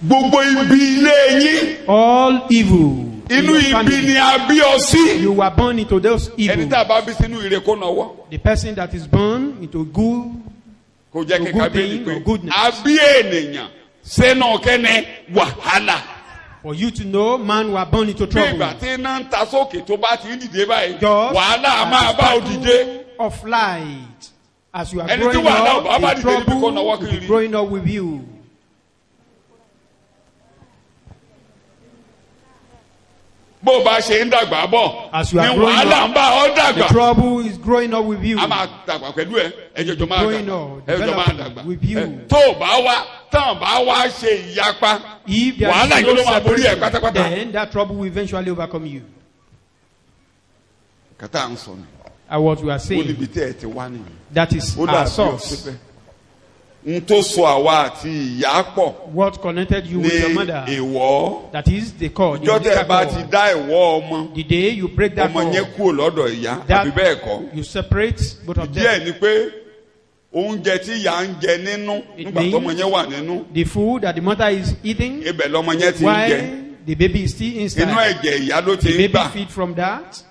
Gbogbo ibi ilé yín. All evil. Inú ibi ni a bí ọ sí. You were born into those evil. Ẹni tá a bá bí sínú ire kó náwó. The person that is born into good. Kò jẹ́ kí kábíyèsí pé goodness. A bí ènìyàn sẹ́nà kẹ́nẹ́ wàhálà. For you to know, man were born into trouble. Bí ìgbà tí iná ń ta sókè tó bá ti ń dìde báyìí. Wàhálà máa bá ọ dìde. Of light. As you are growing up, the trouble will be growing up with you. Bó bá ṣe ń dàgbà bọ̀, ni wàhálà ń bá ọ dàgbà. The trouble is growing up with you. A máa dàgbà pẹ̀lú ẹ, ẹjọ́ máa dàgbà, ẹjọ́ máa dàgbà. With you. Tó o bá wá, tán bá wá ṣe ìyapa, wàhálà yóò ló máa borí ẹ pátápátá. Then that trouble will eventually overcome you. Kàtà ń sọ ni. What we are saying. Ó níbi tẹ́ ẹ ti wá nìyí. That is our source. N tó so àwa àti ìyá pọ̀. What connected you with your mother? Ní èèwọ̀. That is the cord. Ìjọ́ tẹ́ ẹ bá ti dá èèwọ̀ ọmọ. The day you break that cord. Ọmọ yẹn kúrò lọ́dọ̀ ìyá. Àbí bẹ́ẹ̀ kọ́. You separate both of them. Díẹ̀ ni pé oúnjẹ tí ìyá ń jẹ nínú nígbà tọ́mọ yẹn wà nínú. The food that the mother is eating. Ibẹ̀ lọmọ yẹn ti ń jẹ. While the baby is still inside. Inú ẹ̀jẹ̀ ìyá ló ti ń gbà. The baby feed from that.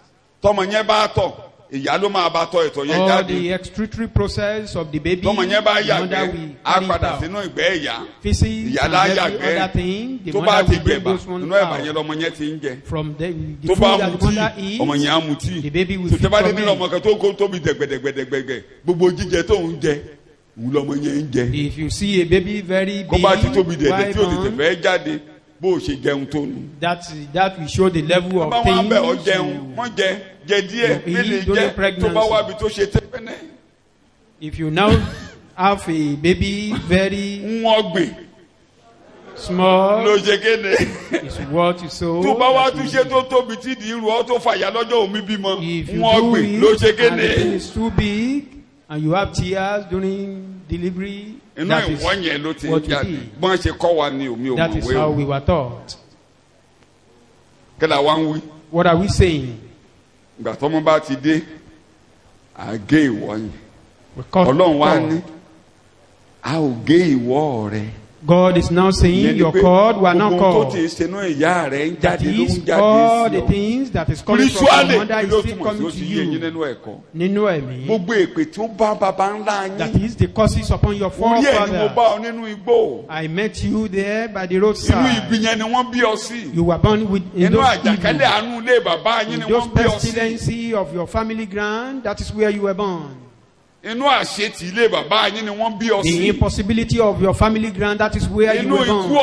Tọ́mọ yẹn bá tọ̀. Ìyá ló máa bá tọ́ ìtọ̀ yẹn jáde. All the excretory process of the baby. Tọ́mọ yẹn bá yàgbẹ́, á padà sínú ìgbẹ́ ìyá. Ìyá lá yàgbẹ́. Tó bá ti gbẹ̀bà, inú ẹ̀bà yẹn lọmọ yẹn ti ń jẹ. Tó bá mutí, ọmọ yẹn á mutí. Tó bá dé nínú ọmọ kan tó kó tóbi dẹ̀gbẹ̀dẹ̀gbẹ̀dẹ̀gbẹ̀, gbogbo jíjẹ tó ń jẹ, òun lọmọ yẹn ń jẹ. If you see a baby very big, kó bá ti tóbi dẹ̀dẹ̀ tí ò tètè fẹ́ jáde, bó o ṣe jẹun tó nù. That will show the level of things. Báwọn abẹ́ ọ jẹun, wọ́n jẹ díẹ̀ mélòó jẹ tó bá wá bi tó ṣe tẹ́pẹ́nẹ́. If you now have a baby very wọ́n gbìn small, ló ṣe kéde. Is what you sow. Tó bá wá tún ṣe tó tóbi tí di irú ọ tó fàyà lọ́jọ́ omi bímọ. If you wọ́n do gbìn ló ṣe it and the kéde. thing is too big and you have tears during delivery. Inú ìwọ yẹn ló ti ń jáde. Bọ́n ṣe kọ́ wa ni omi ò mọ̀ wé o. That is how we were taught. kí la wá ń wí. What are we saying? Ìgbà tọ́mọ bá ti dé àgé ìwọ yẹn Ọlọ́run wá ní a ò gé ìwọ rẹ. God is now saying your cord were not called. That is all the things that is coming from your mother is still coming to you. Nínú ẹ̀mí. That is the curses upon your forefather. I met you there by the roadside. You were born in those pestilences of your family ground. That is where you were born. The impossibility of your family ground, that is where you were born. In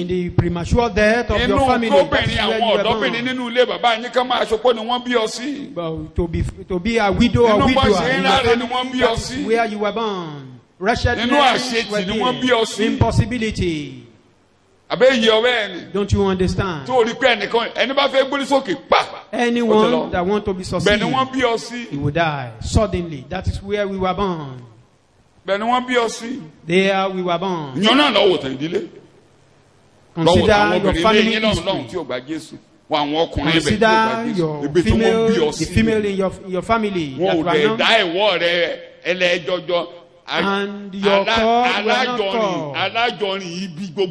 the premature death of your family, that is where you were born. But to be a widow or widower in your family, that is where you were born. Wretchedness was the impossibility. Don't you understand? Anyone that wants to be succeeded, he will die suddenly. That is where we were born. There we were born. Consider your family history. Consider your the female in your family that were not. And your call were not called.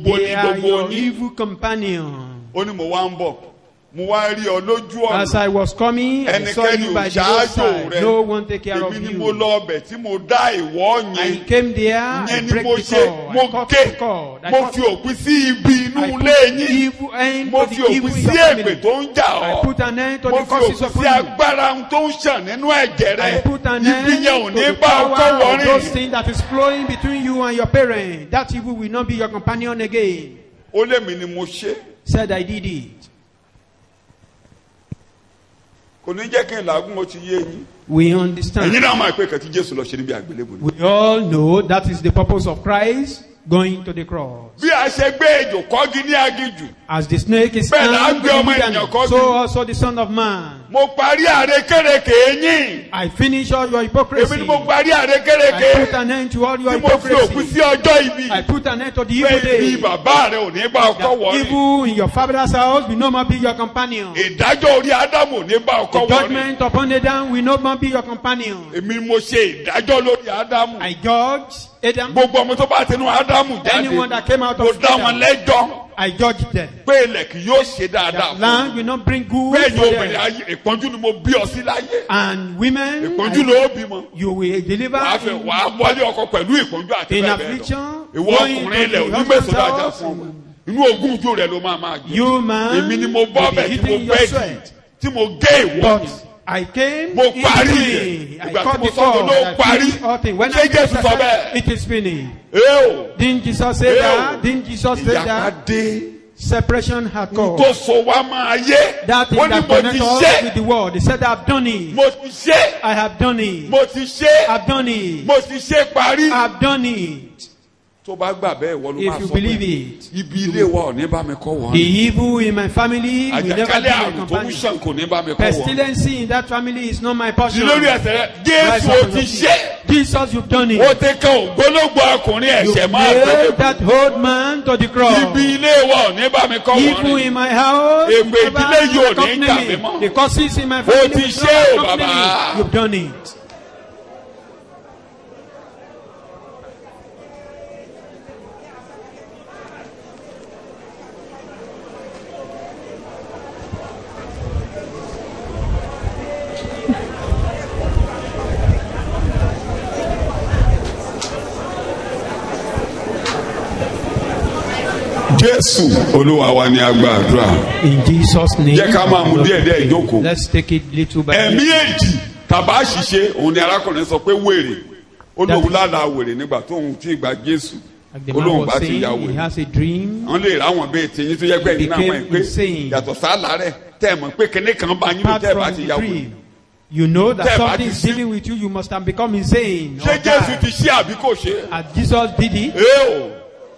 They are your evil companion. As I was coming, I saw you by the roadside. No one take care of you. I came there, I break the cord, I cut the cord, I put evil end to the evil in your family. I put an end to the curses upon you. I put an end to the power of those things that is flowing between you and your parents. That evil will not be your companion again. Said I did it. We understand. We all know that is the purpose of Christ going to the cross. As the snake is angry, so also the Son of Man. I finish all your hypocrisy. I put an end to all your hypocrisy. I put an end to the evil day. The evil in your father's house will no more be your companion. The judgment upon Adam will no more be your companion. I judge Adam. Anyone that came out of Adam, I judge them. That land will not bring good for them. And women, you will deliver in affliction, going to the husband's house. You man will be hitting your sweat. But I came in I cut the cord. I finished all things. When I said it is finished. Didn't Jesus say that? Didn't Jesus say that? Separation had come. That thing that connects us with the world. He said, I've done it. I have done it. I've done it. I've done it. If you believe it, the evil in my family will never be my companion. Pestilence in that family is not my portion. Jesus, you've done it. You made that old man to the cross. Evil in my house will never accompany me. The curses in my family will never accompany me. You've done it. Jésù Olúwa wa ni a gba àdúrà. In Jesus' name. Jẹ́ ká máa mú díẹ̀ ìjókòó. Let's take it little by little. Ẹ̀mí èjì tàbá ṣiṣẹ́ òun ni arákùnrin sọ pé wèrè. Olóhùn lálàá wèrè nígbà tó ń tí ìgbà Jésù. Olóhùn bá ti ya wèrè. He has a dream. Wọ́n lè ráwọn bẹ́ẹ̀ tí yín tó yẹ pé ìnáwó ẹ̀ pé yàtọ̀ sálà rẹ̀ tẹ́ ẹ̀ mọ̀ pé kíní kan bá yín ló tẹ́ ẹ̀ bá ti ya wèrè. You know that something is dealing with you, you must have become insane. Ṣé Jésù ti ṣe àbí kò ṣe? And Jesus did it.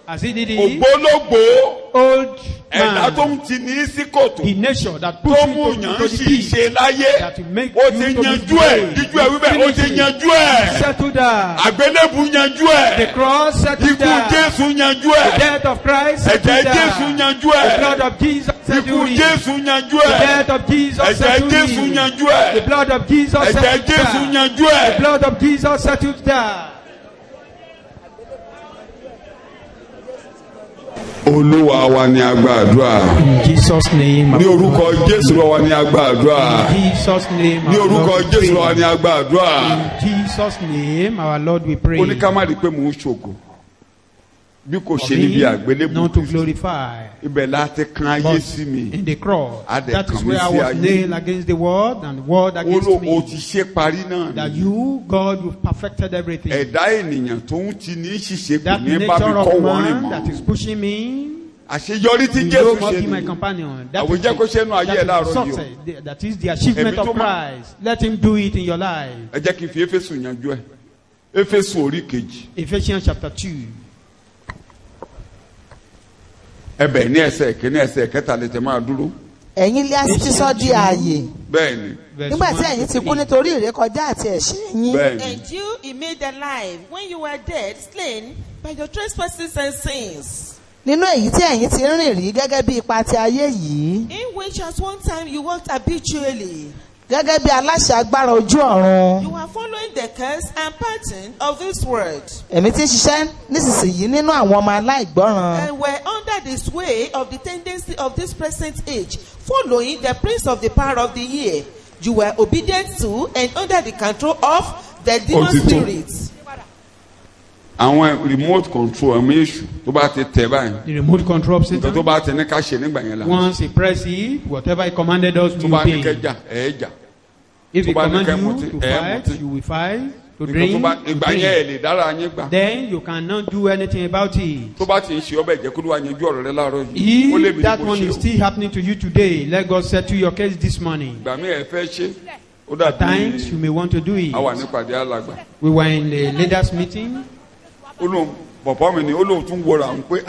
As he did it, ògbólógbòó old ẹ̀dá tó man, ń ti ní sí kòtò the nation that tó puts mú you yàn to the sì pit, ṣe láyé that will make ó you ti to be yanjú ẹ̀ great. díjú ẹ̀ wípé ó ti Finish it. yanjú ẹ̀ Settle that. àgbélébù yanjú The ẹ̀ cross settled ikú that. Jésù yanjú The ẹ̀ death of Christ ẹ̀jẹ̀ settled Jésù that. yanjú The blood ẹ̀ of Jesus ikú settled it. Jésù yanjú The ẹ̀ death of Jesus ẹ̀jẹ̀ settled Jésù it. yanjú The ẹ̀ blood of Jesus ẹ̀jẹ̀ settled Jésù that. yanjú The ẹ̀. blood of Jesus settled that. Olúwa wa ni a gba àdúrà. In Jesus' name. Ní orúkọ Jésù wa ni a gba àdúrà. In Jesus' name. Ní our orúkọ Lord, we Jésù wa pray. ni a gba àdúrà. In Jesus' name, our Lord, we pray. Ó ní ká má rí i pé mò ń ṣògo bí kò For ṣe níbi me, àgbélébù not to Kristi. glorify. Ibẹ̀ láti kan ayé But sí mi. in the cross, Adé that is kan mi where I sí was ayé. nailed against the world and the world Ó against ló o me. ti ṣe parí náà That ni. you, God, you've perfected everything. Ẹ̀dá ènìyàn tó ń ti ní ṣìṣe kò That ní bá mi nature kọ́ of wọ́n rìn man that is mọ́. pushing me, Àṣeyọrí tí will Jésù no more ṣe be my ni. companion. That Àwọn is jẹ́ kó ṣe inú ayé ẹ̀ the láàárọ̀ yìí o. success. That is the achievement Ẹ̀mí tó of máa- Christ. Let him do it in your life. Ẹ jẹ́ kí n fi Éfésù yanjú ẹ̀. Éfésù orí kejì. Ephesians chapter 2. Ẹbẹ̀ ní ẹsẹ̀ kìíní ẹsẹ̀ kẹta lè tẹ̀ máa dúró. ẹ̀yin lé así ti sọ di ààyè Bẹ́ẹ̀ni. Verse nígbà tí 1 ẹ̀yin ti to kú 3. nítorí ìrékọjá àti ẹ̀ṣẹ̀ yín. Bẹ́ẹ̀ni. And you he made alive when you were dead, slain by your trespasses and sins, nínú èyí tí ẹ̀yin ti rìn rí gẹ́gẹ́ bí ipa ti ayé yìí in which at one time you walked habitually. gẹ́gẹ́ bí aláṣẹ agbára ojú ọ̀run. You are following the curse and pattern of this world, èmi ti ń ṣiṣẹ́ nísinsìnyí nínú àwọn ọmọ aláìgbọ́ràn. and were under the sway of the tendency of this present age, following the prince of the power of the air. You were obedient to and under the control of the demon Òtítọ́. spirits. Àwọn remote control ẹ̀mí èṣù tó bá ti tẹ̀ báyìí. The remote control of Nǹkan tó Satan. bá ti ní ká ṣe nígbà yẹn la. Once he press it, whatever he commanded us, Tó we bá ní obey. kẹjà ẹ̀ jà. If he tó bá ní command kẹ́ you mutí, to ẹ̀ fight, mutí. you will fight. To Nǹkan tó drink, bá you ìgbà yẹn drink. ẹ̀ lè dára yín gbà. Then you cannot do anything about it. Tó bá ti ń ṣe ọbẹ̀ jẹ́ kó ló wá yanjú ọ̀rọ̀ rẹ láàárọ̀ yìí. Ó lè If mi ní that kó one ṣe is o. still happening to you today, let God settle your case this morning. Ìgbà mi ẹ̀ fẹ́ ṣe. Ó At times you dàbí may want to do it. a wà nípàdé alàgbà. We were in the leaders meeting. Ó lóun bọ̀bọ̀ mi ni ó lóun tún wọra òun pé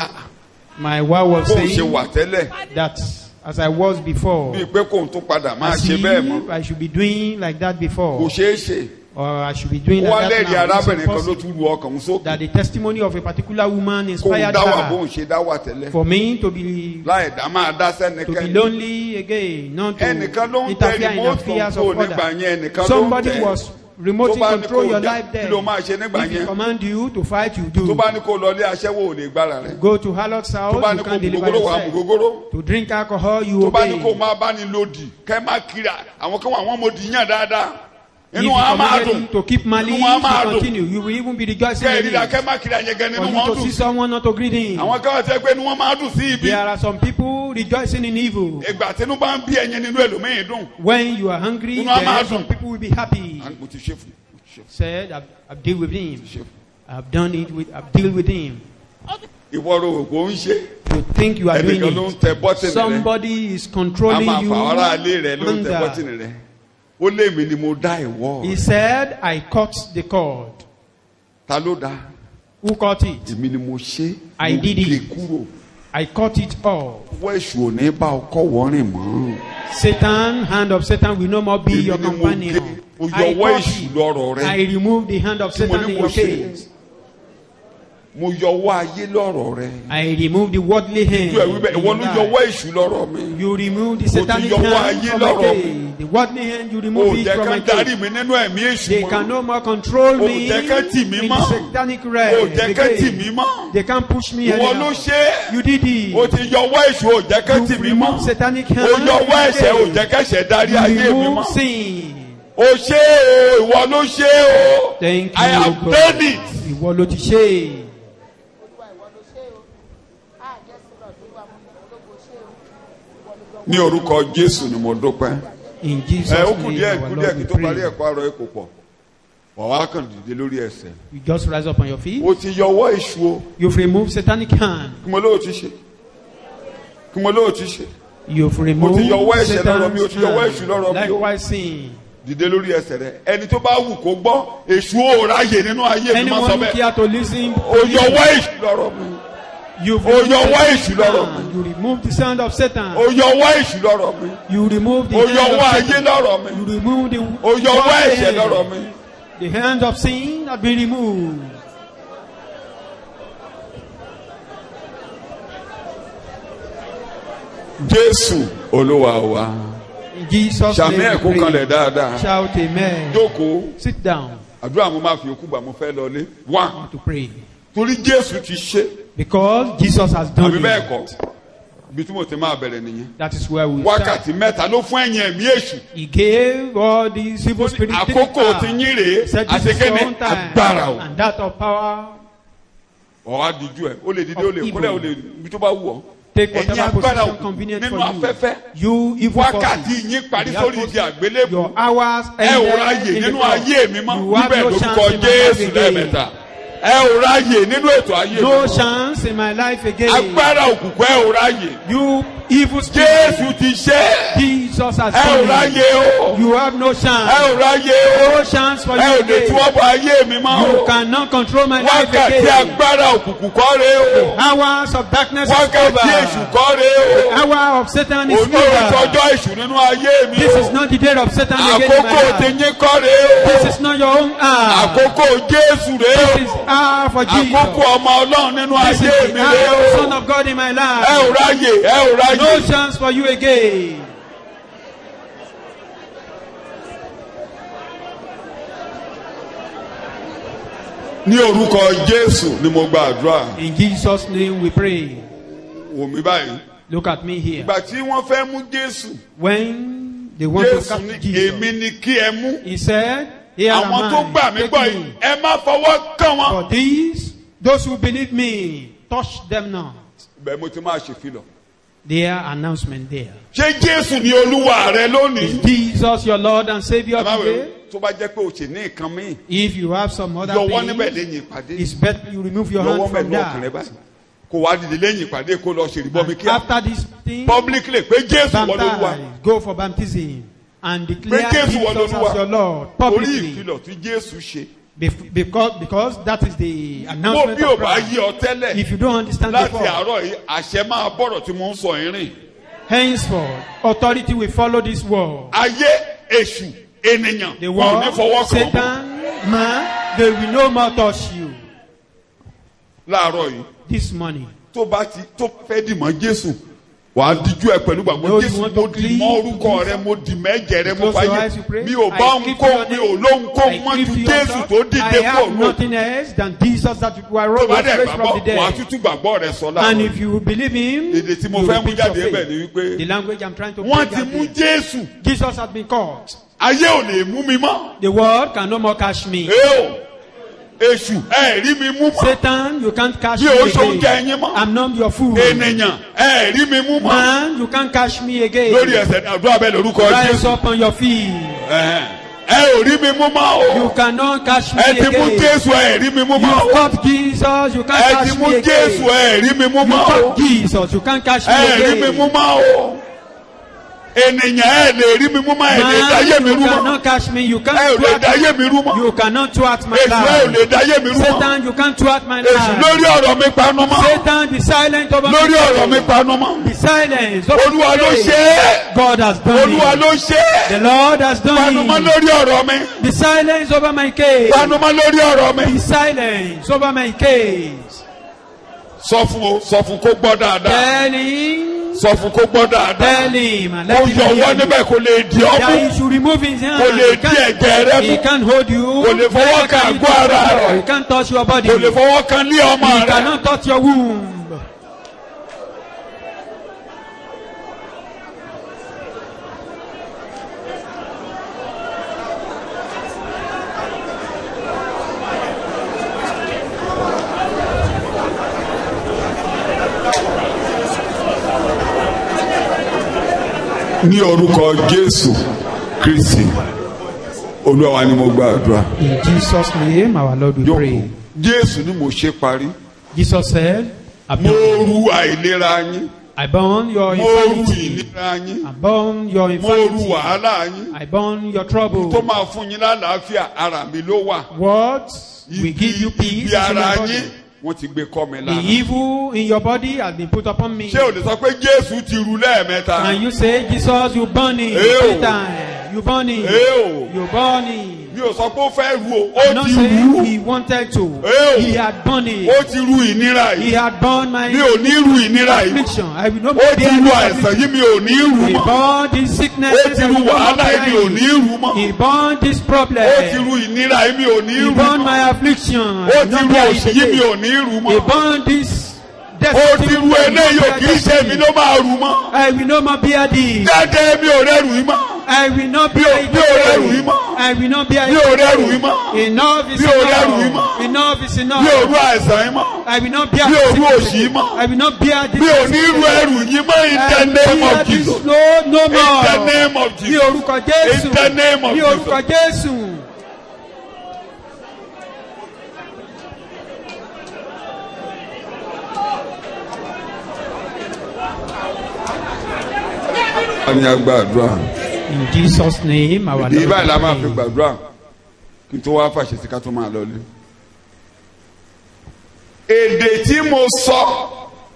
My wife was bóun ṣe saying wà tẹ́lẹ̀ that as I was before, bíi pé kóun tún padà máa as ṣe bẹ́ẹ̀ mọ́. if I should be doing like that Kò before, ṣeé ṣe. or I should be doing Ó wá like that lẹ́rìí now. It's arábìnrin kan ló impossible. tún lu ọkàn òun sókè. That the testimony of a particular woman Kóun inspired dá wà her bóun ṣe dá wà tẹ́lẹ̀. for me to be Láì dá máa dá to be sẹ́nikẹ́ni. lonely again, not to Ẹnìkan ló ń tẹ interfere in the remote affairs control of nígbà others. yẹn ẹnìkan ló ń Somebody tẹ. was remote Tó bá ní control kó your dá- life there. kí ló máa ṣe nígbà If he yẹn? command you to fight, you Tó do. bá ní kó lọ ilé aṣẹ́wó ò lè gbára rẹ̀. Go to Harlot's Tó house, bá you ní kó can't deliver gbogbooro wà yourself. gbogbooro. To drink alcohol, you Tó bá ní kó obey. máa bá ní lòdì kẹ́ má kiri àwọn kan wà wọ́n mo dì yàn dáadáa. If Inú you wọn á máa command dùn. him to keep malice, Inú wọn á máa to dùn. continue, you will even be rejoicing Kẹ́ in ìrírà it. kẹ́ má kiri àyẹ̀gẹ́ nínú For wọn you to dùn. see someone not to greet him. Àwọn kan wà tẹ́ pé inú wọn máa dùn sí ibi. There are some people rejoicing in evil. Ìgbà tínú bá ń bí ẹyin nínú ẹlòmíì dùn. When you are hungry, Inú á máa then some dùn. people will be happy. Mo ti ṣe fún mo ti ṣe fún Said, I've dealt with him. mo ti ṣe fún. I've done it with, I've dealt with him. Ìwọ ro òkò ń ṣe. You think you are doing Ẹnìkan ló ń it. tẹ bọ́tìnì rẹ̀. Somebody is A controlling máa you fà ọ́rá alé rẹ̀ ló ń tẹ under. bọ́tìnì rẹ̀. Ó lé mi ni mo dá ìwọ. He said, I cut the cord. Ta ló dá? Who cut it? Èmi ni mo ṣe. I Mo did gé it. kúrò. I cut it off. Ọwọ́ èṣù ò ní bá ọkọ wọ́rìn mọ́. Satan, hand of Satan will no more be your Èmi ni mo companion. gé. Mo I yọ ọwọ́ cut èṣù it. lọ́rọ̀ rẹ̀. I remove the hand of Tí mo Satan ní in mo your ṣe. case. Mo yọ ọwọ́ ayé lọ́rọ̀ rẹ̀. I remove the worldly hand. Ojú ẹ̀ wíbẹ̀ in ìwọ your ló yọ life. ọwọ́ èṣù lọ́rọ̀ mi. You remove the Mo ti satanic yọ ọwọ́ hand ayé from my lọ́rọ̀ case. The worldly hand, you O remove it jẹ́ from ká my darí case. mi nínú ẹ̀mí èṣù They mọ́. can no more control O me jẹ́ ká tì mí in mọ́. the satanic O realm. jẹ́ ká tì mí mọ́. They can't push me Ìwọ ló anyhow. ṣe é. You did it. O ti yọ ọwọ́ èṣù o jẹ́ ká tì You mí mọ́. remove satanic hand. O yọ ọwọ́ ẹ̀ṣẹ̀ o jẹ́ ká ẹ̀ṣẹ̀ darí ayé mi You remove mọ́. sin. O ṣe é o, ìwọ ló ṣe é o. Thank you, I have God. done it. Ìwọ ló ti ṣe. Ní orúkọ Jésù ni mo dúpẹ́. In Jesus' Ẹ ó kù name, díẹ̀ our kù Lord, díẹ̀ we kí tó parí pray. ẹ̀kọ́ àrọ̀ ẹ̀kọ́ pọ̀. Wàá kàn dìde lórí ẹsẹ̀. You just rise up on your feet. O ti yọ ọwọ́ èṣù o. You've removed satanic hand. Kí mo lóò ti ṣe? Kí mo lóò ti ṣe? You've removed ti yọ ọwọ́ ẹ̀ṣẹ̀ lọ́rọ̀ mi, o Satan's ti yọ ọwọ́ èṣù lọ́rọ̀ mi hand. o. Likewise sin. Dìde lórí ẹsẹ̀ rẹ̀. Ẹni tó bá wù kó gbọ́ èṣù ò ráyè nínú ayé mi máa sọ Anyone who bẹ́ẹ̀. care to listen, O yọ ọwọ́ èṣù lọ́rọ̀ mi. You remove the sound of Satan. You remove the hand of Satan. You remove the hand of sin have been removed. Jésù Olúwa wa. In Jesus' name we pray. Shout amen. Jókòó. Sit down. Àdúrà mo máa fi òkú gbà mo fẹ́ lọ lé. One. To pray. Torí Jésù ti ṣe. Because Jesus has done it. Àbí bẹ́ẹ̀ kọ́. Ibi tí mo ti máa bẹ̀rẹ̀ nìyẹn. That is where we start. Wákàtí mẹ́ta ló fún ẹ̀yin ẹ̀mí èṣù. He gave all these evil spirits. Àkókò ti yín rèé. Àṣekẹ́ni agbára o. And that of power. Ọ̀hún adìjú ẹ̀. Ó lè dìde ó lè kúrẹ́ ó lè ibi tó bá wù ọ́. Take whatever position convenient for you. You evil wákàtí yín parí sórí ìdí àgbélébùú. Your hours ẹ ò ráyè nínú ayé mi mọ́. Níbẹ̀ lórúkọ Jésù lẹ́ẹ̀mẹ́ta. Ẹ ò ráyè nínú ètò ayé mi. No chance in my life again. Agbára òkùnkùn ẹ ò ráyè. You evil spirit. Jésù ti ṣe. Jesus has done it. Ẹ ò ráyè o. You have no chance. Ẹ ò ráyè o. No chance for you again. Ẹ ò lè tú ọ̀bọ̀ ayé mi mọ́ o. You cannot control my life again. Wákàtí agbára òkùnkùn kọ́ rè o. The hours of darkness is over. Wákàtí èṣù kọ́ rè o. The hour of Satan is over. Òní ìtọ́jọ́ èṣù nínú ayé mi o. This is not the day of Satan again in my life. Àkókò ti yín kọ́ rè o. This is not your own hour. Àkókò Jésù rè o. This is hour for Jesus. Àkókò ọmọ Ọlọ́run nínú ayé mi rè o. This is the hour of the Son of God in my life. Ẹ ò ráyè, ẹ ò ráyè. No chance for you again. Ní orúkọ Jésù ni mo gba àdúrà. In Jesus' name we pray. Wò mí báyìí. Look at me here. Ìgbà tí wọ́n fẹ́ mú Jésù. When they want to catch Jesus. Èmi ni kí ẹ mú. He said, here am I. Àwọn tó gbà mí gbọ́ yìí, ẹ má fọwọ́ kàn wọ́n. For these, those who believe me, touch them not. Bẹ́ẹ̀ mo ti máa ṣèfilọ̀. Their announcement there. Ṣé Jésù ni Olúwa rẹ lónìí? Is Jesus your Lord and Savior today? Tó bá jẹ́ pé o ṣe ní nǹkan míì. If you have some other things, yọwọ́ níbẹ̀ lẹ́yìn ìpàdé. It's better you remove your hand from that. Kò wá dìde lẹ́yìn ìpàdé kó lọ ṣèlú bọ́mi kíá. After this thing, publicly pé Jésù wọ Olúwa. Go for baptism and declare Jesus as your Lord publicly. Orí ìfilọ̀ tí Jésù ṣe. Because that is the announcement of Christ. If you don't understand before, henceforth authority will follow this word. The world, Satan, man, they will no more touch you. This morning, wà á díjú ẹ pẹ̀lú gbàgbọ́ Jésù mo dì mọ́ orúkọ rẹ mo dì mẹ́jẹ rẹ mo fàyè mi ò bá ń kó mi ò ló ń kó mọ́ ju Jésù tó dìde kó ló. nothing else than Jesus that you are raised from the dead. wà á tútù gbàgbọ́ rẹ sọ láàárọ̀. And if you believe him, èdè tí mo fẹ́ mú jáde ẹ̀bẹ̀ ni wípé the language I'm trying to wọ́n ti mú Jésù. Jesus has been caught. Ayé ò lè mú mi mọ́. The world can no more catch me. Èṣù ẹ rí mi mú mọ́. Satan, you can't catch me again. I'm not your fool. Ènìyàn ẹ rí mi mú mọ́. Man, you can't catch me again. Lórí ẹsẹ̀ ní àdúrà bẹ́ẹ̀ lórúkọ Jésù. Rise up on your feet. Ẹ ò rí mi mú mọ́ o. You cannot catch me again. Ẹ ti mú Jésù ẹ rí mi mú mọ́ o. You caught Jesus, you can't catch me again. Ẹ ti mú Jésù ẹ rí mi mú mọ́ o. You caught Jesus, you can't catch me again. Ẹ rí mi mú mọ́ o. Ènìyàn ẹ lè rí mi mú mọ́ ẹ lè dáyé mi rú mọ́. You cannot catch me, you can't ẹ ò lè dáyé mi rú mọ́. You cannot thwart my life. Èṣù ẹ ò lè dáyé mi rú mọ́. Satan, you can't thwart my life. Èṣù lórí ọ̀rọ̀ mi panu mọ́. Satan, be silent over me. Lórí ọ̀rọ̀ mi panu mọ́. Be silent over me. Olúwa ló ṣe é. God has done it. Olúwa ló ṣe é. The Lord has done it. Panu mọ́ lórí ọ̀rọ̀ mi. Be silent over my case. Panu mọ́ lórí ọ̀rọ̀ mi. Be silent over my case. Sọ fún kó gbọ́ dáadáa. Tell him. Sọ fún kó gbọ́ dáadáa. Tell him. Kó yọwọ́ níbẹ̀ kó lè di ọmú. That he should remove his hand. Kó lè di ẹ̀jẹ̀ rẹ mú. He can't hold you. Kó lè fọwọ́ kan àgọ́ ara rẹ. He can't touch your body. Kó lè fọwọ́ kan lé ọmọ rẹ. He cannot touch your womb. Ní orúkọ Jésù Kristi Olúwa wa ni mo gbàdúrà. In Jesus' name our Lord we pray. Jésù ni mo ṣe parí. Jesus said, mo ru àìlera yín. I burn your infirmity. I burn your infirmity. Mo ru wàhálà yín. I burn your trouble. Tó máa fún yín lálàáfíà ara mi ló wà. What will give you peace in your body? wọ́n ti gbé kọ́ mi lára. The evil in your body has been put upon me. ṣé o lè sọ pé Jésù ti rú lẹ́ẹ̀mẹ́ta? Can you say Jesus you burn it? Every time you burn it. You burn it. Mi ò sọ pé ó fẹ́ rú o. Ó ti rú. He wanted to. He had burned it. Ó ti rú ìnira yìí. He had burned my mi ò ní rú ìnira yìí. affliction. I will not ó ti rú àìsàn yìí mi ò ní rú mọ́. He burned this sickness. ó ti rú wàhálà yìí mi ò ní rú mọ́. He burned this problem. ó ti rú ìnira yìí mi ò ní rú mọ́. He burned my affliction. ó ti rú òṣì yìí mi ò ní rú mọ́. He burned this. ó ti rú eléyìí ò kì í ṣe mi ló máa rú mọ́. I will not more bear this. jáde mi ò rẹ́rù yìí mọ́. I will not bear it. mi ò rẹ́rù yìí mọ́. I will not bear it. mi ò rẹ́rù yìí mọ́. Enough is mi ò rẹ́rù yìí enough. mọ́. Enough is enough. mi ò rú àìsàn yìí mọ́. I will not bear mi ò this. rú òṣì yìí mọ́. I will not bear this. mi ò ní rú ẹrù yìí mọ́ in the name of Jesus. No more. In the name of Jesus. Ní orúkọ Jésù. In the name of Ní Jesus. orúkọ Jésù. a ní agbàdúrà. In Jesus' name, our Lord. ìbá ìlà máa fi gbàdúrà kí n tó wá fàṣẹ sí ká tó máa lọlé. èdè tí mo sọ.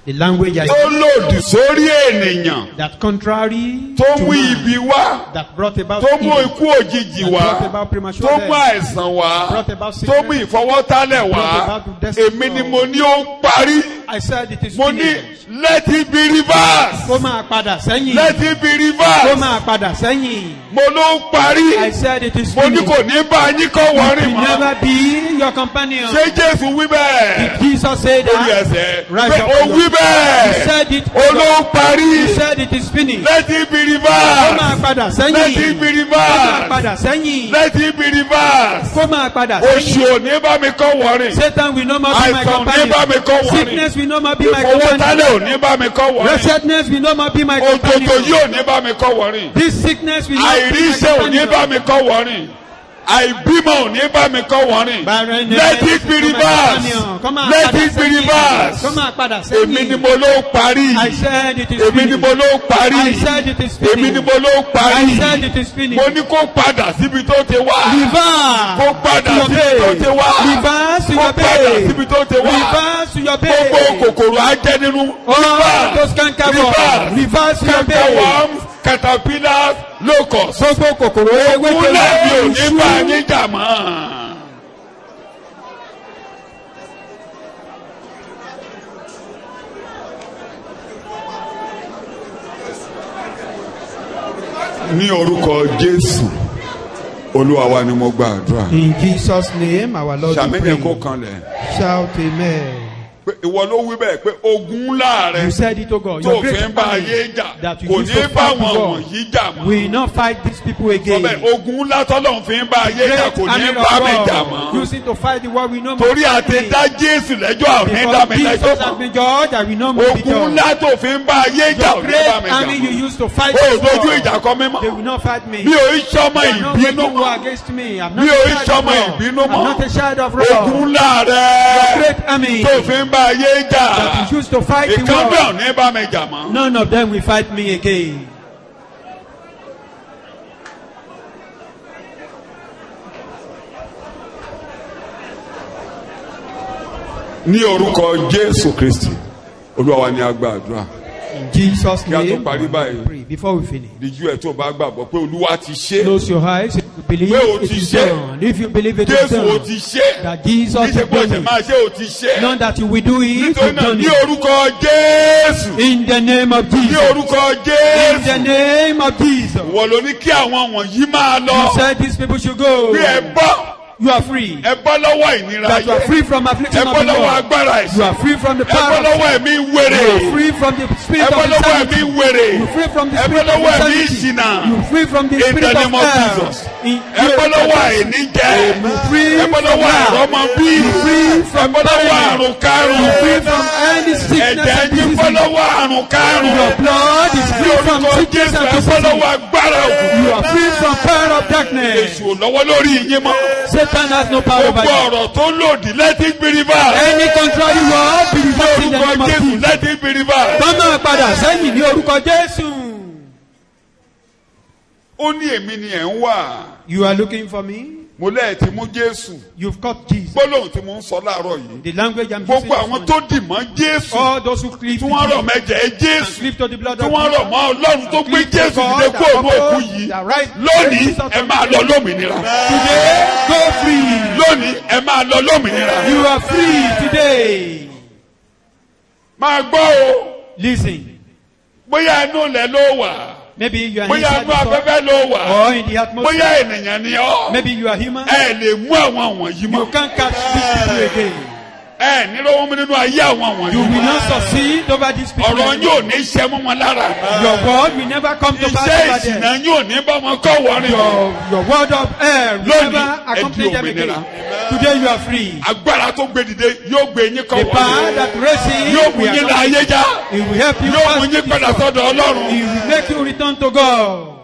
The language I tó lòdì sórí ènìyàn. that contrary tó to mú man, ibi wá. that brought about tó mú evil, ikú òjijì that wá. brought about premature tó mú death, àìsàn wá. brought about tó sickness, mú ìfọwọ́tálẹ̀ brought wá. about destiny. èmi ni mo ní ó parí. I said it is mo ní finished. let it be reversed. Kó máa padà sẹ́yìn. let it be Kó reversed. máa padà sẹ́yìn. mo ló parí. I said it is mo ní finished. kò ní bá yín kọ́ wọ́rìn Will mọ́. never be your companion. ṣé Jésù wí bẹ́ẹ̀? Did Jesus say lórí that? ẹsẹ̀ Rise pé up, ó Lord. wí He bẹ́ẹ̀. said it. ó ló parí. He said it is finished. let it be Kó máa reversed. padà sẹ́yìn. let it be Kó máa reversed. padà sẹ́yìn. let it be reversed. Kó máa padà oṣù sẹ́yìn. ò ní bá mi kọ́ wọ́rìn. Satan will no more be my àìsàn ò ní bá mi kọ́ companion. wọ́rìn. Sickness will no more be my ìfowópamọ́ companion. ò ní bá mi kọ́ wọ́rìn. Wretchedness will no more be my òtòtò companion. yìí ò ní bá mi kọ́ wọ́rìn. This sickness will not be my àìríṣẹ́ ò ní bá companion. mi kọ́ wọ́rìn. àìbímọ ò ní bá mi kọ́ wọ́rìn. Barrenness let it be will not be my reversed. companion. Kó máa let padà it be sẹ́yìn. reversed. Kó máa padà èmi ni sẹ́yìn. mo ló parí. I said it is èmi ni finished. mo ló parí. I said it is èmi ni finished. mo ló parí. I said it is finished. mo ní kó padà síbi tó ti wá. Reverse kó padà to your síbi tó base. ti wá. Reverse to kó your padà base. síbi tó ti wá. Reverse to your base. gbogbo kòkòrò ajẹ́ nínú. All those cankerworms. Reverse to your base. cankerworms caterpillars locusts. Gbogbo kòkòrò ewé tó kúnlẹ̀ mi ò lé ní bá yín jà mọ́. ní orúkọ Jésù Olúwa wa ni mo gbàdúrà. In Jesus' name, our Lord, we sàmìnì pray. kó kanlẹ̀. Shout amen. pé ìwọ ló wí bẹ́ẹ̀ pé ogun ńlá rẹ You said it, O God. tó Your fi great ń bá ayé army jà that you kò used ní to bá fight wọn the war. wọ̀nyí jà mọ́. We will not fight these people sọ again. bẹ́ẹ̀ ogun ńlá tọ́lọ́run fi ń bá ayé jà Great kò ní army bá mi jà of mọ́. war. Using to fight the war, we no more torí fight àti it. dá Jésù lẹ́jọ́ àwọn ní dá mi Because lẹ́jọ́ Jesus has mọ́. been judged, and we no more be ogun judged. ńlá tó fi ń bá ayé jà ò Your ní great bá mi jà army you mọ́. used to fight o this dojú war, ìjà kọ mi they mọ́. will not fight me. mi ò í sọmọ They are not ìbínú making war mọ́. against me. I'm mi not ò a í child sọmọ of ìbínú war. I'm mọ́. not a child of ogun war. ńlá rẹ Great army tó fi ń bá ayé jà that you used to fight the ìkan bẹ́ẹ̀ ò war. ní bá mi jà mọ́. None of them will fight me again. ní orúkọ Jésù Kristi Olúwa wa ni a gba àdúrà. In Jesus' Kí a tó name, parí we báyìí. pray. Before we finish, díjú ẹ̀ tó bá gbàgbọ́ pé Olúwa ti ṣe. close your eyes. If you believe Pé o it ti is ṣe. done. If you believe it is Jésù o done. ti ṣe. That Jesus Kì í has ṣe pé done ọ̀sẹ̀ it. máa ṣe o ti ṣe. Not that you will do it. Nítorí You've náà done ní it. orúkọ Jésù. In the name of Ní Jesus. orúkọ In the Jésù. name of Jesus. Wọ́n ló ní kí àwọn wọ̀nyí máa You lọ. said these people should go. Bí ẹ bọ́. You are free. Ẹ bọ́ lọ́wọ́ ìnira That you are ayé. free from Ẹ affliction of bọ́ the lọ́wọ́ Lord. agbára You ẹ̀sìn. are free from the Ẹ bọ́ power of lọ́wọ́ ẹ̀mí wèrè. You are free from the Ẹ spirit bọ́ of lọ́wọ́ ẹ̀mí insanity. wèrè. You are free from the Ẹ bọ́ spirit of lọ́wọ́ ẹ̀mí insanity. ìṣìnà. You are free from the In spirit the of name of hell. Jesus. In- Ẹ bọ́ lọ́wọ́ àìníjẹ. free Ẹ bọ́ lọ́wọ́ from àìrọ́mọ bí. free Ẹ from bọ́ lọ́wọ́ barrenness. àrùn kárùn. You are free from any sickness Ẹ̀jẹ̀ and yín bọ́ disease. lọ́wọ́ àrùn kárùn. Your blood is Ní free from orúkọ sickness Jésù and ẹ bọ́ disease. lọ́wọ́ agbára òkùnkùn. You are free from power of darkness. Èṣù ò lọ́wọ́ lórí yín mọ́. Satan has no power over Gbogbo you. ọ̀rọ̀ tó lòdì let it be reversed. Any contrary word be reversed in the Orúkọ name of Jésù Jesus. let it be reversed. Tọ́mọ̀ padà sẹ́yìn ní orúkọ Jésù. Ó ní èmi ni ẹ̀ ń wà. You are looking for me. mo lẹ́ẹ̀ tí mú Jésù. You've got Jesus. gbólóhùn tí mo ń sọ láàárọ̀ yìí. The language I'm using. gbogbo àwọn tó dì mọ́ Jésù. all those who cleave to Jesus. tí wọ́n rọ̀ mẹ́jẹ̀ Jésù. cleave to the blood tí of wọ́n rọ̀ mọ́ Ọlọ́run tó gbé Jésù dìde kó òun òkú yìí. lónìí ẹ máa lọ lómìnira. today go free. lónìí ẹ máa lọ lómìnira. you are free today. máa gbọ́ o. listen. bóyá inú ilẹ̀ ló wà. maybe you are inside the sun. bóyá inú afẹ́fẹ́ ló wà. or in the atmosphere. bóyá ènìyàn ni ọ́. maybe you are human. ẹ lè mú àwọn wọ̀nyí mọ́. you can't catch these people again. nílò wọn nínú ayé àwọn wọ̀nyí. you will not succeed over these people. ọ̀rọ̀ yóò ní iṣẹ́ mọ́ wọn lára. your word will never come to pass over them. iṣẹ́ ìsìnà yóò ní bá wọn kọ́ wọrin. your word of air will never accompany them again. Today you are free. agbára tó gbé dìde yóò gbé yín kọ́ wọrin. the power that raises yóò mú yín la ayé já. it will help you. yóò mú yín padà sọ́dọ̀ Ọlọ́run. it will make you return to God.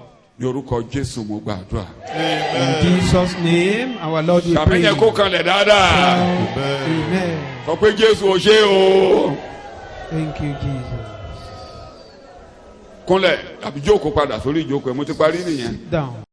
ní orúkọ Jésù mo gbàdúrà. in Jesus' name our Lord we pray. sàmìyàn kó kanlẹ̀ dáadáa. amen. sọ pé Jésù ò ṣe o. thank you Jesus. kúnlẹ̀ àbí jókòó padà sórí ìjókòó ẹ̀ mo ti parí nìyẹn. sit down.